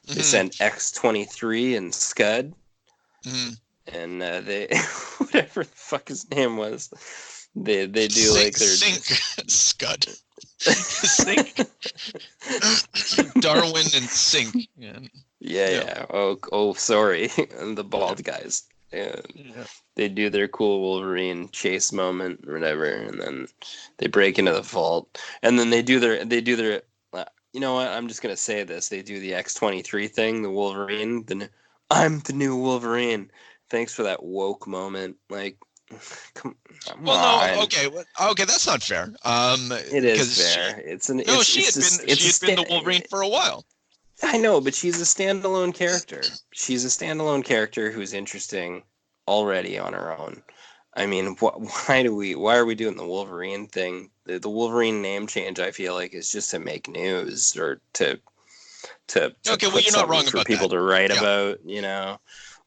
They send X-23 and Scud, and they whatever the fuck his name was. They do like their Scud, Sink, Darwin and Sink. Yeah. Oh, sorry, the bald guys. Yeah. They do their cool Wolverine chase moment or whatever, and then they break into the vault, and then they do their you know what, I'm just gonna say this, they do the X-23 thing, the Wolverine, I'm the new Wolverine. Thanks for that woke moment. Like, come on. No, okay, that's not fair. It is fair. She had been the Wolverine for a while. I know, but she's a standalone character. She's a standalone character who's interesting already on her own. I mean, why are we doing the Wolverine thing? The Wolverine name change, I feel like, is just to make news or to Okay, well, put you're not wrong something for about people that. to write Yeah. about,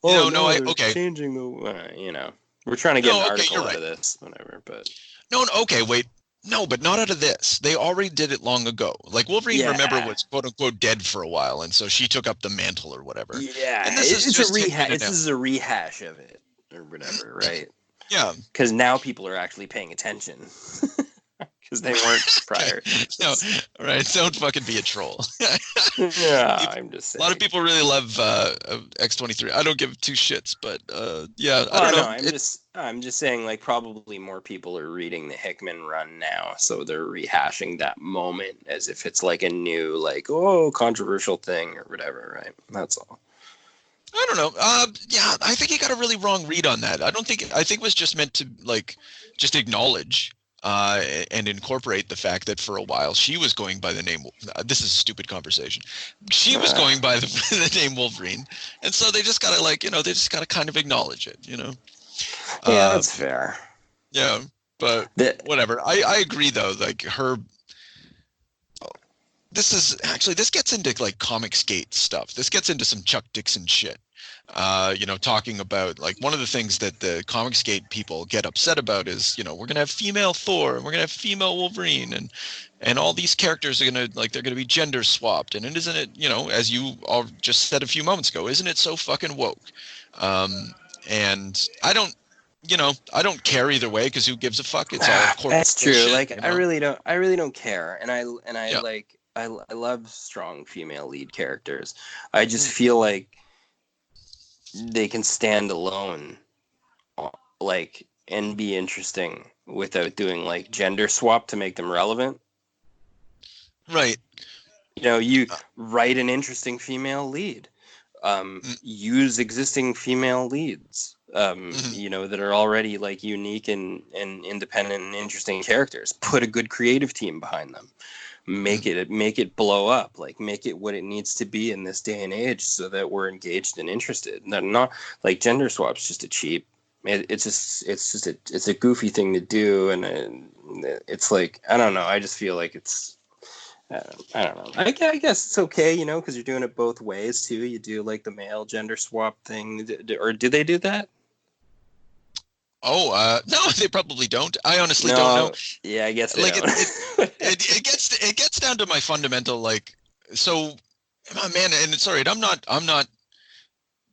Oh, no, they're okay. changing the, we're trying to get an article out of this, whatever, but... No, okay, wait. No, but not out of this. They already did it long ago. Like Wolverine, remember, was quote unquote dead for a while, and so she took up the mantle or whatever. Yeah, and this is just a rehash. This is a rehash of it or whatever, right? Yeah, because now people are actually paying attention because they weren't prior. No, all right, don't fucking be a troll. Yeah, I'm just saying. A lot of people really love X-23. I don't give two shits, but yeah, I don't know. I'm just saying, like, probably more people are reading the Hickman run now, so they're rehashing that moment as if it's like a new, like, controversial thing or whatever, right? That's all. I don't know. Yeah, I think you got a really wrong read on that. I think it was just meant to, like, just acknowledge and incorporate the fact that for a while she was going by the name. This is a stupid conversation. She was going by the name Wolverine, and so they just gotta, like, they just gotta kind of acknowledge it. Yeah, that's fair. Yeah, but whatever. I agree though. Like this gets into like Comicsgate stuff. This gets into some Chuck Dixon shit. Talking about, like, one of the things that the Comicsgate people get upset about is, we're gonna have female Thor and we're gonna have female Wolverine and all these characters are they're gonna be gender swapped, and isn't it, as you all just said a few moments ago, isn't it so fucking woke? And I don't care either way, because who gives a fuck? It's all corporate. That's true. Bullshit, like, I really don't care, and I like I love strong female lead characters. I just feel like they can stand alone, like, and be interesting without doing, like, gender swap to make them relevant. Right. You write an interesting female lead. Use existing female leads. That are already, like, unique and independent and interesting characters. Put a good creative team behind them. Make it blow up, like, make it what it needs to be in this day and age, so that we're engaged and interested. Not like gender swap's just a cheap. It's a goofy thing to do, and it's like, I don't know. I just feel like it's. I don't know. I guess it's okay, because you're doing it both ways too. You do, like, the male gender swap thing, or do they do that? Oh, no, they probably don't. I honestly don't know. Yeah, I guess they like don't. it gets down to my fundamental, like, so, man, and sorry, I'm not.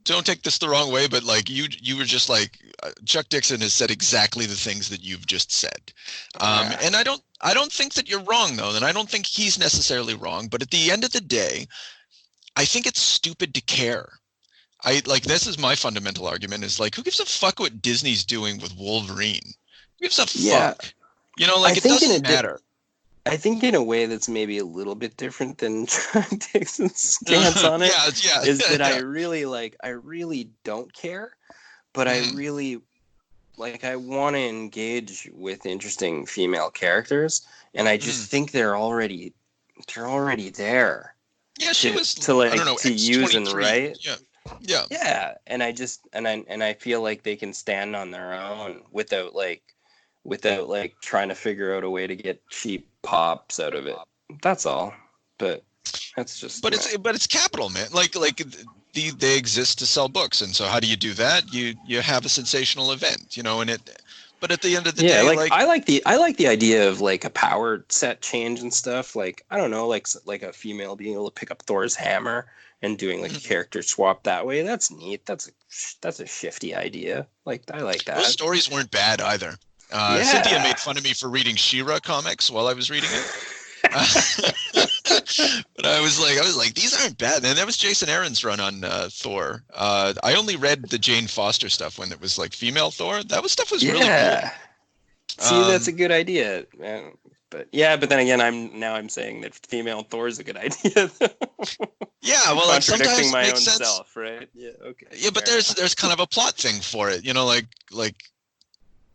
Don't take this the wrong way, but, like, you were just like, Chuck Dixon has said exactly the things that you've just said, and I don't think that you're wrong though, and I don't think he's necessarily wrong. But at the end of the day, I think it's stupid to care. This is my fundamental argument, is, like, who gives a fuck what Disney's doing with Wolverine? Who gives a fuck? It doesn't matter. I think in a way that's maybe a little bit different than Chuck Dixon's stance on it. Is that I really don't care, but I really, like, I want to engage with interesting female characters, and I just think they're already there. Yeah, she was to use and write. Yeah, and I feel like they can stand on their own without trying to figure out a way to get cheap pops out of it. That's all. But that's just. But it's capital, man. Like they exist to sell books, and so how do you do that? You have a sensational event, and it. But at the end of the day, I like the idea of, like, a power set change and stuff. Like, I don't know, like a female being able to pick up Thor's hammer and doing, like, a character swap that way. That's neat. That's a shifty idea. Like, I like that. Those stories weren't bad either. Cynthia made fun of me for reading She-Ra comics while I was reading it. But I was like, these aren't bad. And that was Jason Aaron's run on Thor. I only read the Jane Foster stuff when it was, like, female Thor. That stuff was really cool. See, that's a good idea. But then again, I'm saying that female Thor is a good idea. Yeah, well, like, sometimes my it own makes sense. Self, right? Yeah, okay. Yeah, but there's kind of a plot thing for it, like.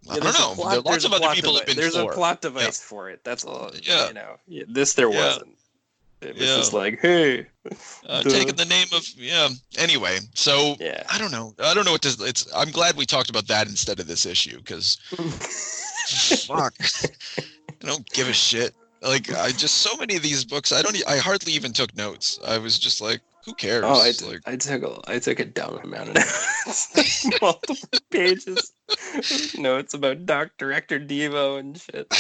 I don't know. Lots of other people have been. There's a plot device for it. That's all. Yeah. This there wasn't. It was just like, hey, taking the name of Anyway, so yeah. I don't know what this. I'm glad we talked about that instead of this issue because fuck, I don't give a shit. Like I just so many of these books. I hardly even took notes. I was just like, who cares? Oh, I took a dumb amount of notes, multiple pages, notes about Director Devo and shit.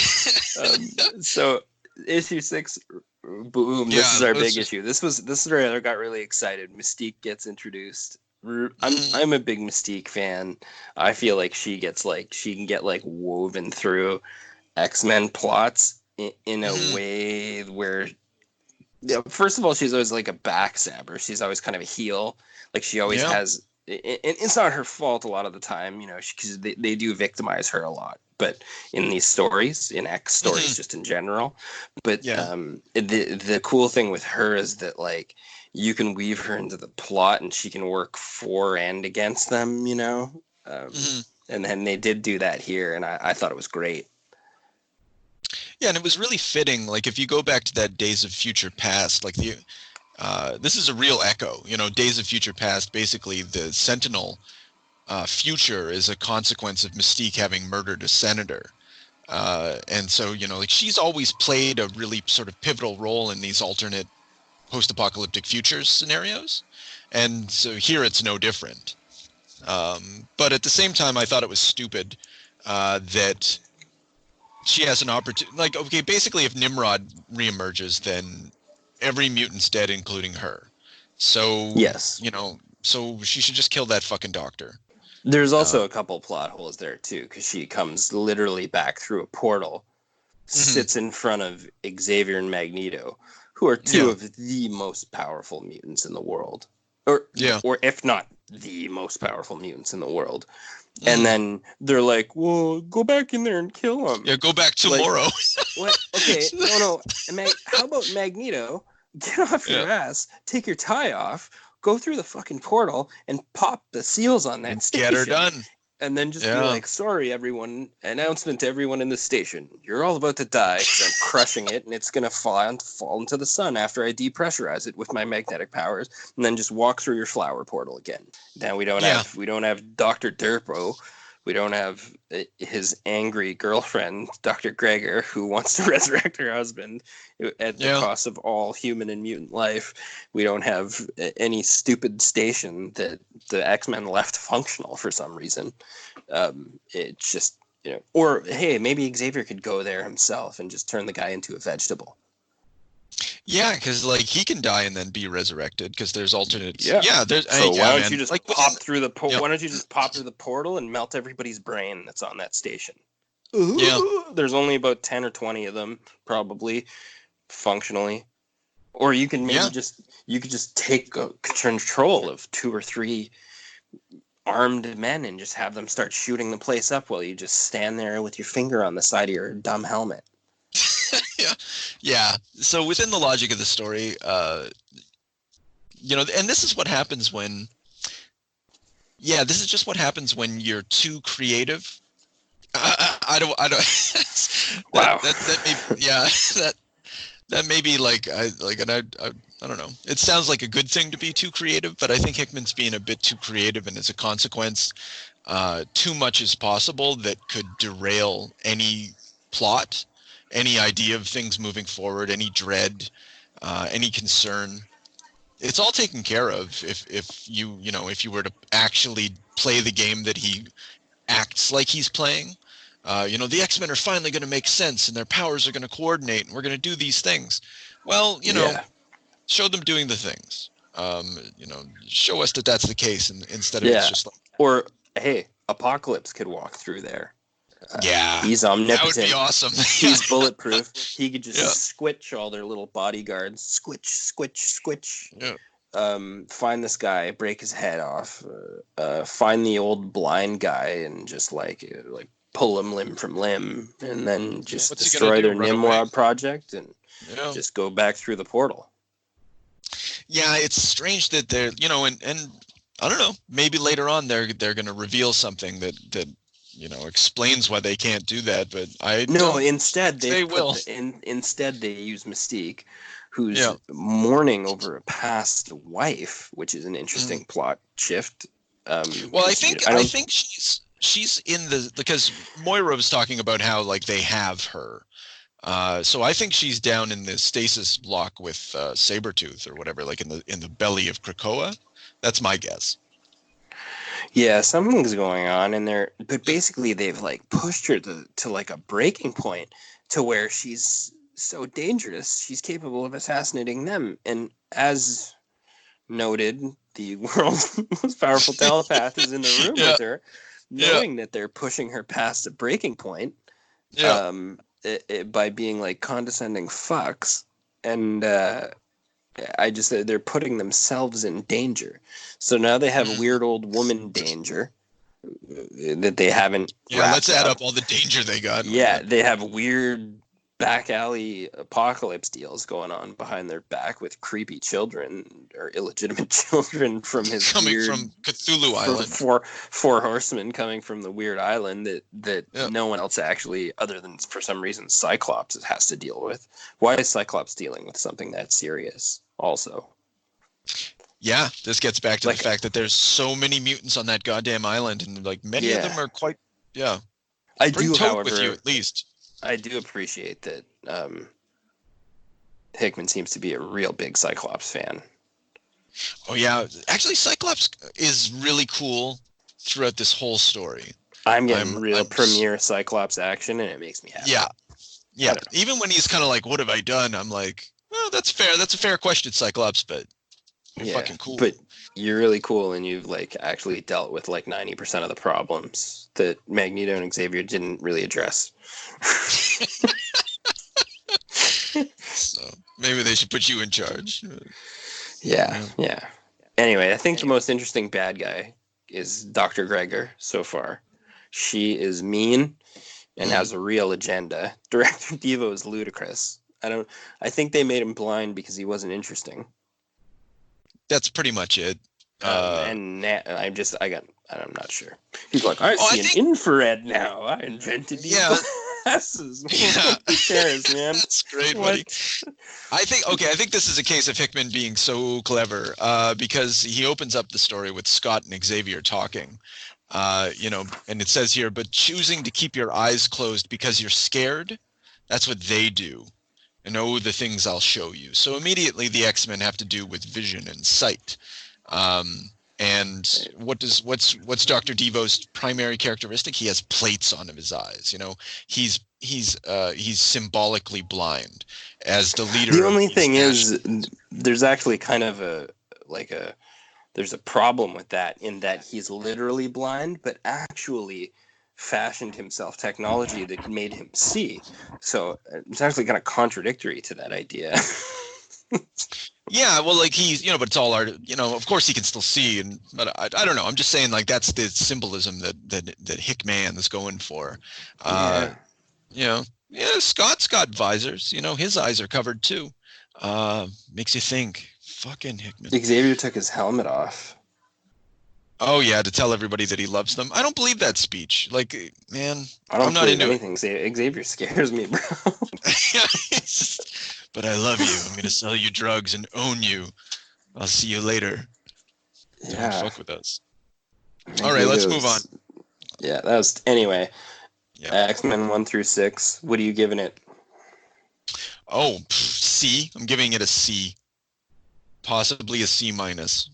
So issue 6, boom! This is our big issue. This is where I got really excited. Mystique gets introduced. I'm a big Mystique fan. I feel like she can get like woven through X-Men plots in a way where, first of all, she's always like a backstabber. She's always kind of a heel. Like she always has, and it's not her fault a lot of the time, because they do victimize her a lot. But in these stories, in X stories, just in general. But the cool thing with her is that like you can weave her into the plot, and she can work for and against them. And then they did do that here, and I thought it was great. Yeah, and it was really fitting. Like if you go back to that Days of Future Past, like this is a real echo. Days of Future Past. Basically, the Sentinel future is a consequence of Mystique having murdered a senator, and so like she's always played a really sort of pivotal role in these alternate post-apocalyptic futures scenarios, and so here it's no different. But at the same time, I thought it was stupid that she has an opportunity. Like, okay, basically, if Nimrod reemerges, then every mutant's dead, including her. So yes, so she should just kill that fucking doctor. There's also a couple plot holes there too, because she comes literally back through a portal, sits in front of Xavier and Magneto, who are two of the most powerful mutants in the world, or if not the most powerful mutants in the world. And then they're like, well, go back in there and kill him. Yeah, go back tomorrow. What? Okay, no. How about Magneto? Get off your ass, take your tie off, go through the fucking portal, and pop the seals on that station. Get her done. And then just be like, sorry, everyone. Announcement to everyone in the station. You're all about to die because I'm crushing it, and it's going to fall into the sun after I depressurize it with my magnetic powers, and then just walk through your flower portal again. Now we don't have Dr. Durpo. We don't have his angry girlfriend, Dr. Gregor, who wants to resurrect her husband at the cost of all human and mutant life. We don't have any stupid station that the X-Men left functional for some reason. It's just, or hey, maybe Xavier could go there himself and just turn the guy into a vegetable. Yeah, because like he can die and then be resurrected because there's alternates. There's. So why don't you just pop through the Why don't you just pop through the portal and melt everybody's brain that's on that station? There's only about 10 or 20 of them, probably functionally. Or you can maybe just take control of 2 or 3 armed men and just have them start shooting the place up while you just stand there with your finger on the side of your dumb helmet. Yeah. So within the logic of the story, and this is what happens when. Yeah, this is just what happens when you're too creative. I don't. Wow. That may be like I don't know. It sounds like a good thing to be too creative, but I think Hickman's being a bit too creative, and as a consequence, too much is possible that could derail any plot. Any idea of things moving forward, any dread, any concern, it's all taken care of if you were to actually play the game that he acts like he's playing. The X-Men are finally going to make sense and their powers are going to coordinate and we're going to do these things. Well, show them doing the things. Show us that that's the case instead of it's just like. Or hey, Apocalypse could walk through there. He's omnipotent. That would be awesome. He's bulletproof. He could just squitch all their little bodyguards. Squitch. Yeah. Find this guy, break his head off. Find the old blind guy and just like pull him limb from limb, and then just destroy their Nimrod project and just go back through the portal. Yeah, it's strange that they're and I don't know. Maybe later on they're going to reveal something that explains why they can't do that, but instead they will. Instead, they use Mystique, who's mourning over a past wife, which is an interesting plot shift. Well, I think she's in because Moira was talking about how like they have her. So I think she's down in the stasis block with Sabretooth or whatever, like in the belly of Krakoa. That's my guess. Yeah, something's going on in there, but basically they've like pushed her to like a breaking point to where she's so dangerous, she's capable of assassinating them. And as noted, the world's most powerful telepath is in the room with her, knowing that they're pushing her past a breaking point by being like condescending fucks. And they're putting themselves in danger. So now they have weird old woman danger that they haven't. Yeah, let's add up all the danger they got. Yeah, they have weird back alley apocalypse deals going on behind their back with creepy children or illegitimate children from his coming from Cthulhu Island. Four horsemen coming from the weird island that no one else actually, other than for some reason Cyclops, has to deal with. Why is Cyclops dealing with something that serious? Also, yeah, this gets back to the fact that there's so many mutants on that goddamn island, and like many of them are quite I do, however, with you at least. I do appreciate that Hickman seems to be a real big Cyclops fan. Oh yeah, actually Cyclops is really cool throughout this whole story. I'm getting real premiere Cyclops action, and it makes me happy. Yeah. Even when he's kind of like, "What have I done?" I'm like, "Well, that's fair. That's a fair question, Cyclops, but you're fucking cool." But you're really cool, and you've like actually dealt with like 90% of the problems that Magneto and Xavier didn't really address. So maybe they should put you in charge. Yeah. Anyway, I think the most interesting bad guy is Dr. Gregor so far. She is mean and has a real agenda. Director Devo is ludicrous. I think they made him blind because he wasn't interesting. That's pretty much it. I'm not sure. He's like, I see an infrared now. I invented these glasses. Who cares, man? That's great, buddy. I think this is a case of Hickman being so clever because he opens up the story with Scott and Xavier talking. And it says here, but choosing to keep your eyes closed because you're scared, that's what they do. And the things I'll show you. So immediately the X-Men have to do with vision and sight. And what's Dr. Devo's primary characteristic? He has plates on his eyes. He's symbolically blind as the leader. The only thing is, there's actually kind of there's a problem with that in that he's literally blind, but actually fashioned himself technology that made him see. So it's actually kind of contradictory to that idea. Yeah, well, like he's, but it's all art. Of course he can still see, but I don't know. I'm just saying, like that's the symbolism that Hickman is going for. Scott's got visors. His eyes are covered too. Makes you think. Fucking Hickman. Xavier took his helmet off. Oh yeah, to tell everybody that he loves them. I don't believe that speech. Like, man, I'm not into anything. Xavier scares me, bro. But I love you. I'm gonna sell you drugs and own you. I'll see you later. Yeah. Don't fuck with us. All right, let's move on. Yeah, anyway. Yeah. X-Men 1 through 6. What are you giving it? Oh, C. I'm giving it a C. Possibly a C minus.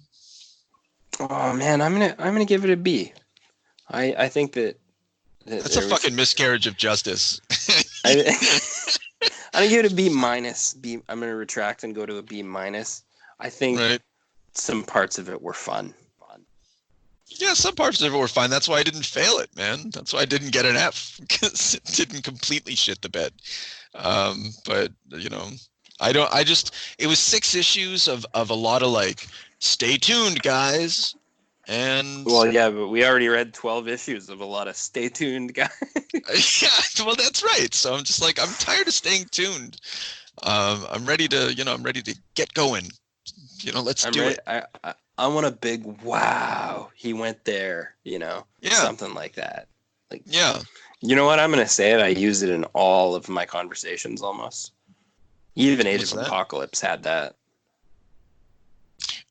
Oh man, I'm gonna give it a B. I think that's a fucking miscarriage of justice. I'm gonna give it a B minus. I'm gonna retract and go to a B minus. I think some parts of it were fun. Yeah, some parts of it were fine. That's why I didn't fail it, man. That's why I didn't get an F, because it didn't completely shit the bed. But it was 6 issues of a lot of like, stay tuned, guys. And well, yeah, but we already read 12 issues of a lot of stay tuned, guys. Yeah, well, that's right. So I'm just like, I'm tired of staying tuned. I'm ready to get going. Let's do it. I want a big wow. He went there. Something like that. Like, yeah. You know what? I'm gonna say it. I use it in all of my conversations almost. Even Age What's of that? Apocalypse had that.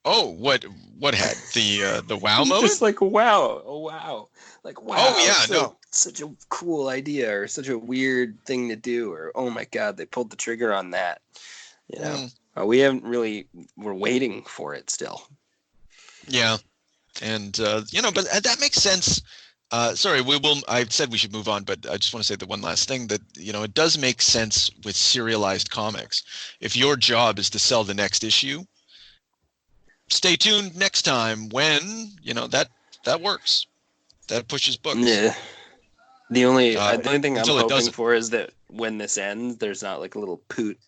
Oh, what had the WoW mode? Just like wow, oh wow, like wow. Oh yeah, so, no. Such a cool idea, or such a weird thing to do, or oh my god, they pulled the trigger on that. You know, we haven't really. We're waiting for it still. Yeah, and but that makes sense. Sorry, we will. I said we should move on, but I just want to say the one last thing that it does make sense with serialized comics. If your job is to sell the next issue, stay tuned next time when that works. That pushes books. Yeah. The only thing I'm hoping for is that when this ends, there's not like a little poot.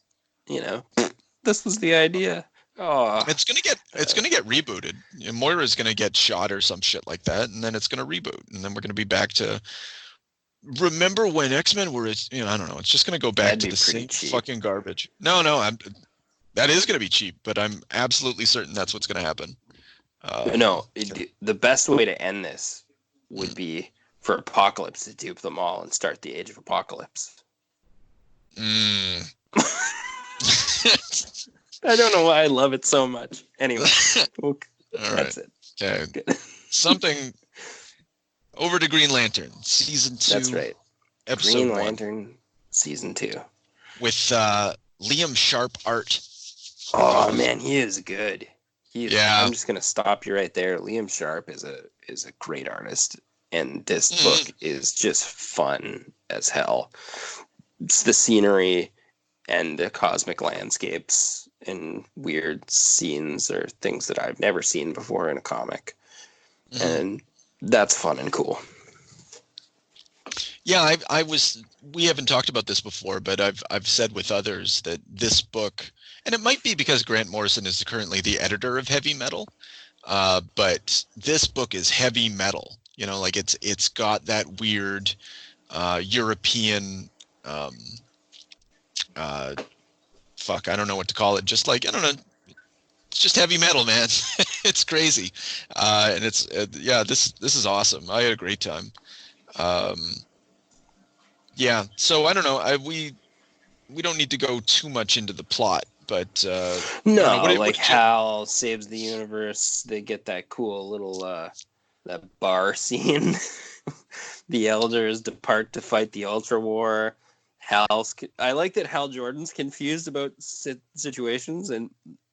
This was the idea. Oh, it's gonna get rebooted. Moira's gonna get shot or some shit like that, and then it's gonna reboot, and then we're gonna be back to. Remember when X-Men were? I don't know. It's just gonna go back to the same fucking garbage. No, that is gonna be cheap, but I'm absolutely certain that's what's gonna happen. The best way to end this would be for Apocalypse to dupe them all and start the Age of Apocalypse. I don't know why I love it so much. Anyway, that's it. Okay. Something over to Green Lantern season 2. That's right. Episode Green 1. Lantern season 2 with Liam Sharp art. Oh man, he is good. I'm just gonna stop you right there. Liam Sharp is a great artist, and this book is just fun as hell. It's the scenery and the cosmic landscapes and weird scenes or things that I've never seen before in a comic, and that's fun and cool. Yeah, we haven't talked about this before, but I've said with others that this book, and it might be because Grant Morrison is currently the editor of Heavy Metal, but this book is heavy metal. Like it's got that weird European fuck, I don't know what to call it. Just like, I don't know, it's just heavy metal, man. It's crazy, and it's this is awesome. I had a great time. Yeah, so I don't know. We don't need to go too much into the plot, but Hal saves the universe. They get that cool little that bar scene. The elders depart to fight the Ultrawar. I like that Hal Jordan's confused about situations,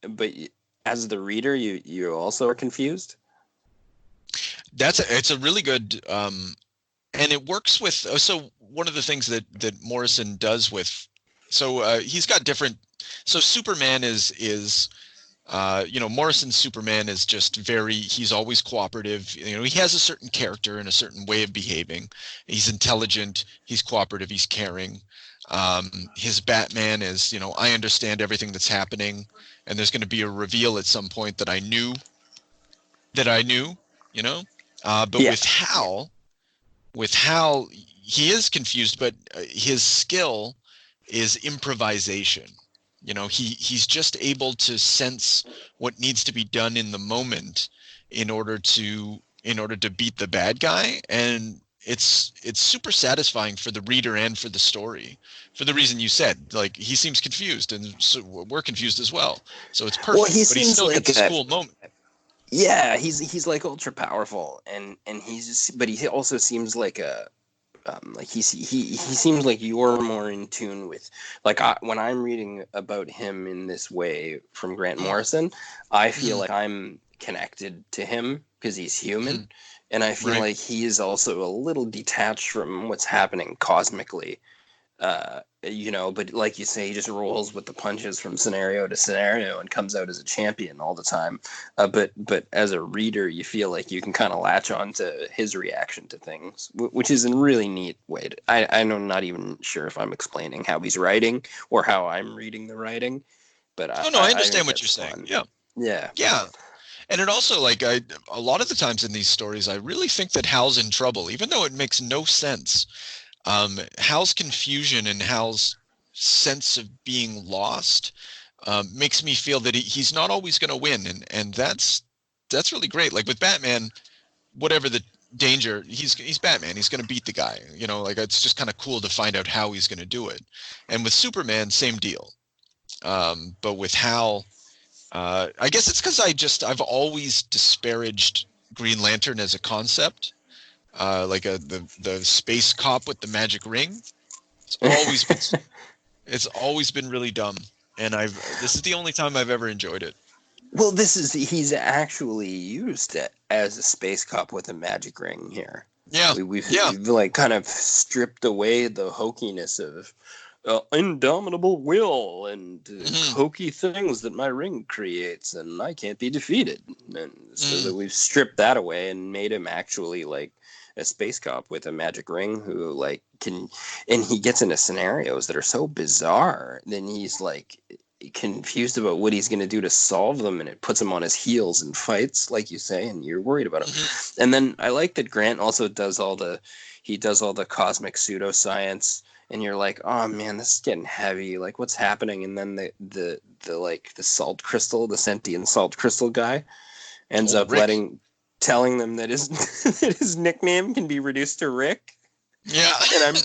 but as the reader, you also are confused. It's a really good. And it works with, so one of the things that Morrison does with, he's got different, so Superman is Morrison's Superman is just he's always cooperative. He has a certain character and a certain way of behaving. He's intelligent, he's cooperative, he's caring. His Batman is, I understand everything that's happening, and there's going to be a reveal at some point that I knew, but with Hal, he is confused, but his skill is improvisation. He's just able to sense what needs to be done in the moment in order to beat the bad guy, and it's super satisfying for the reader and for the story, for the reason you said. Like, he seems confused, and so we're confused as well. So it's perfect. Well, but he still gets this cool moment. Yeah, he's like ultra powerful, and but he also seems like he seems like you're more in tune with, like, when I'm reading about him in this way from Grant Morrison, I feel like I'm connected to him because he's human, and I feel like he is also a little detached from what's happening cosmically. But like you say, he just rolls with the punches from scenario to scenario and comes out as a champion all the time. But as a reader, you feel like you can kind of latch on to his reaction to things, which is a really neat way. I'm not even sure if I'm explaining how he's writing or how I'm reading the writing. But I understand what you're saying. Yeah. And it also, like, a lot of the times in these stories, I really think that Hal's in trouble, even though it makes no sense. Hal's confusion and Hal's sense of being lost makes me feel that he's not always going to win, and that's really great. Like with Batman, whatever the danger, he's Batman. He's going to beat the guy. Like, it's just kind of cool to find out how he's going to do it. And with Superman, same deal. But with Hal, I guess it's because I've always disparaged Green Lantern as a concept, like the space cop with the magic ring. It's always been really dumb, and this is the only time I've ever enjoyed it. Well, he's actually used it as a space cop with a magic ring here. Yeah, we've like kind of stripped away the hokiness of indomitable will and hokey things that my ring creates, and I can't be defeated. And so that we've stripped that away and made him actually like a space cop with a magic ring who like can, and he gets into scenarios that are so bizarre. Then he's like confused about what he's going to do to solve them, and it puts him on his heels in fights, like you say, and you're worried about him. And then I like that Grant also does all the cosmic pseudoscience, and you're like, oh man, this is getting heavy, like what's happening? And then the salt crystal, the sentient salt crystal guy ends up Rick. telling them that his nickname can be reduced to Rick. Yeah. And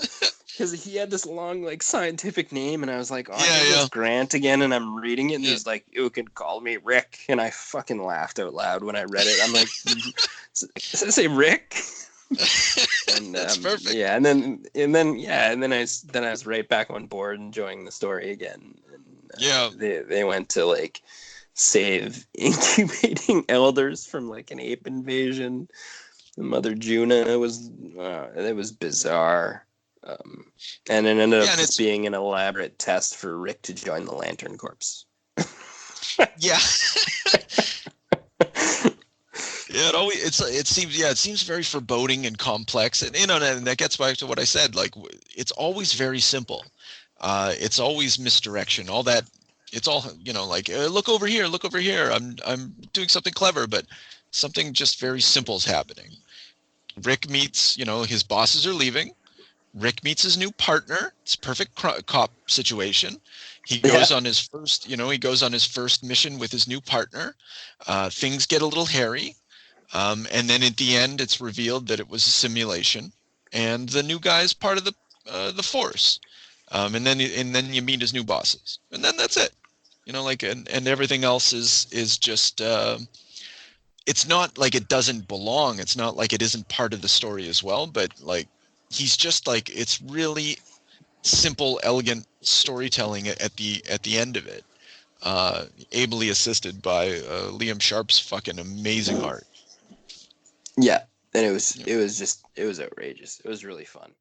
because he had this long like scientific name, and I was like, oh, it's Grant again, and I'm reading it, and he's like, you can call me Rick, and I fucking laughed out loud when I read it. I'm like, does it say Rick? And that's perfect. Yeah, and then I was right back on board enjoying the story again. And, they went to like save incubating elders from like an ape invasion. Mother Juna was bizarre. And it ended up just being an elaborate test for Rick to join the Lantern Corps. Yeah. Yeah, it seems very foreboding and complex, and and that gets back to what I said. Like, it's always very simple. It's always misdirection. All that. It's all like look over here. I'm doing something clever, but something just very simple is happening. Rick meets, his bosses are leaving. Rick meets his new partner. It's a perfect cop situation. He goes on his first mission with his new partner. Things get a little hairy. And then at the end, it's revealed that it was a simulation, and the new guy is part of the force. And then you meet his new bosses, and then that's it. And everything else is just. It's not like it doesn't belong. It's not like it isn't part of the story as well. But like, he's just like, it's really simple, elegant storytelling at the end of it, ably assisted by Liam Sharp's fucking amazing art. Yeah, and it was outrageous. It was really fun.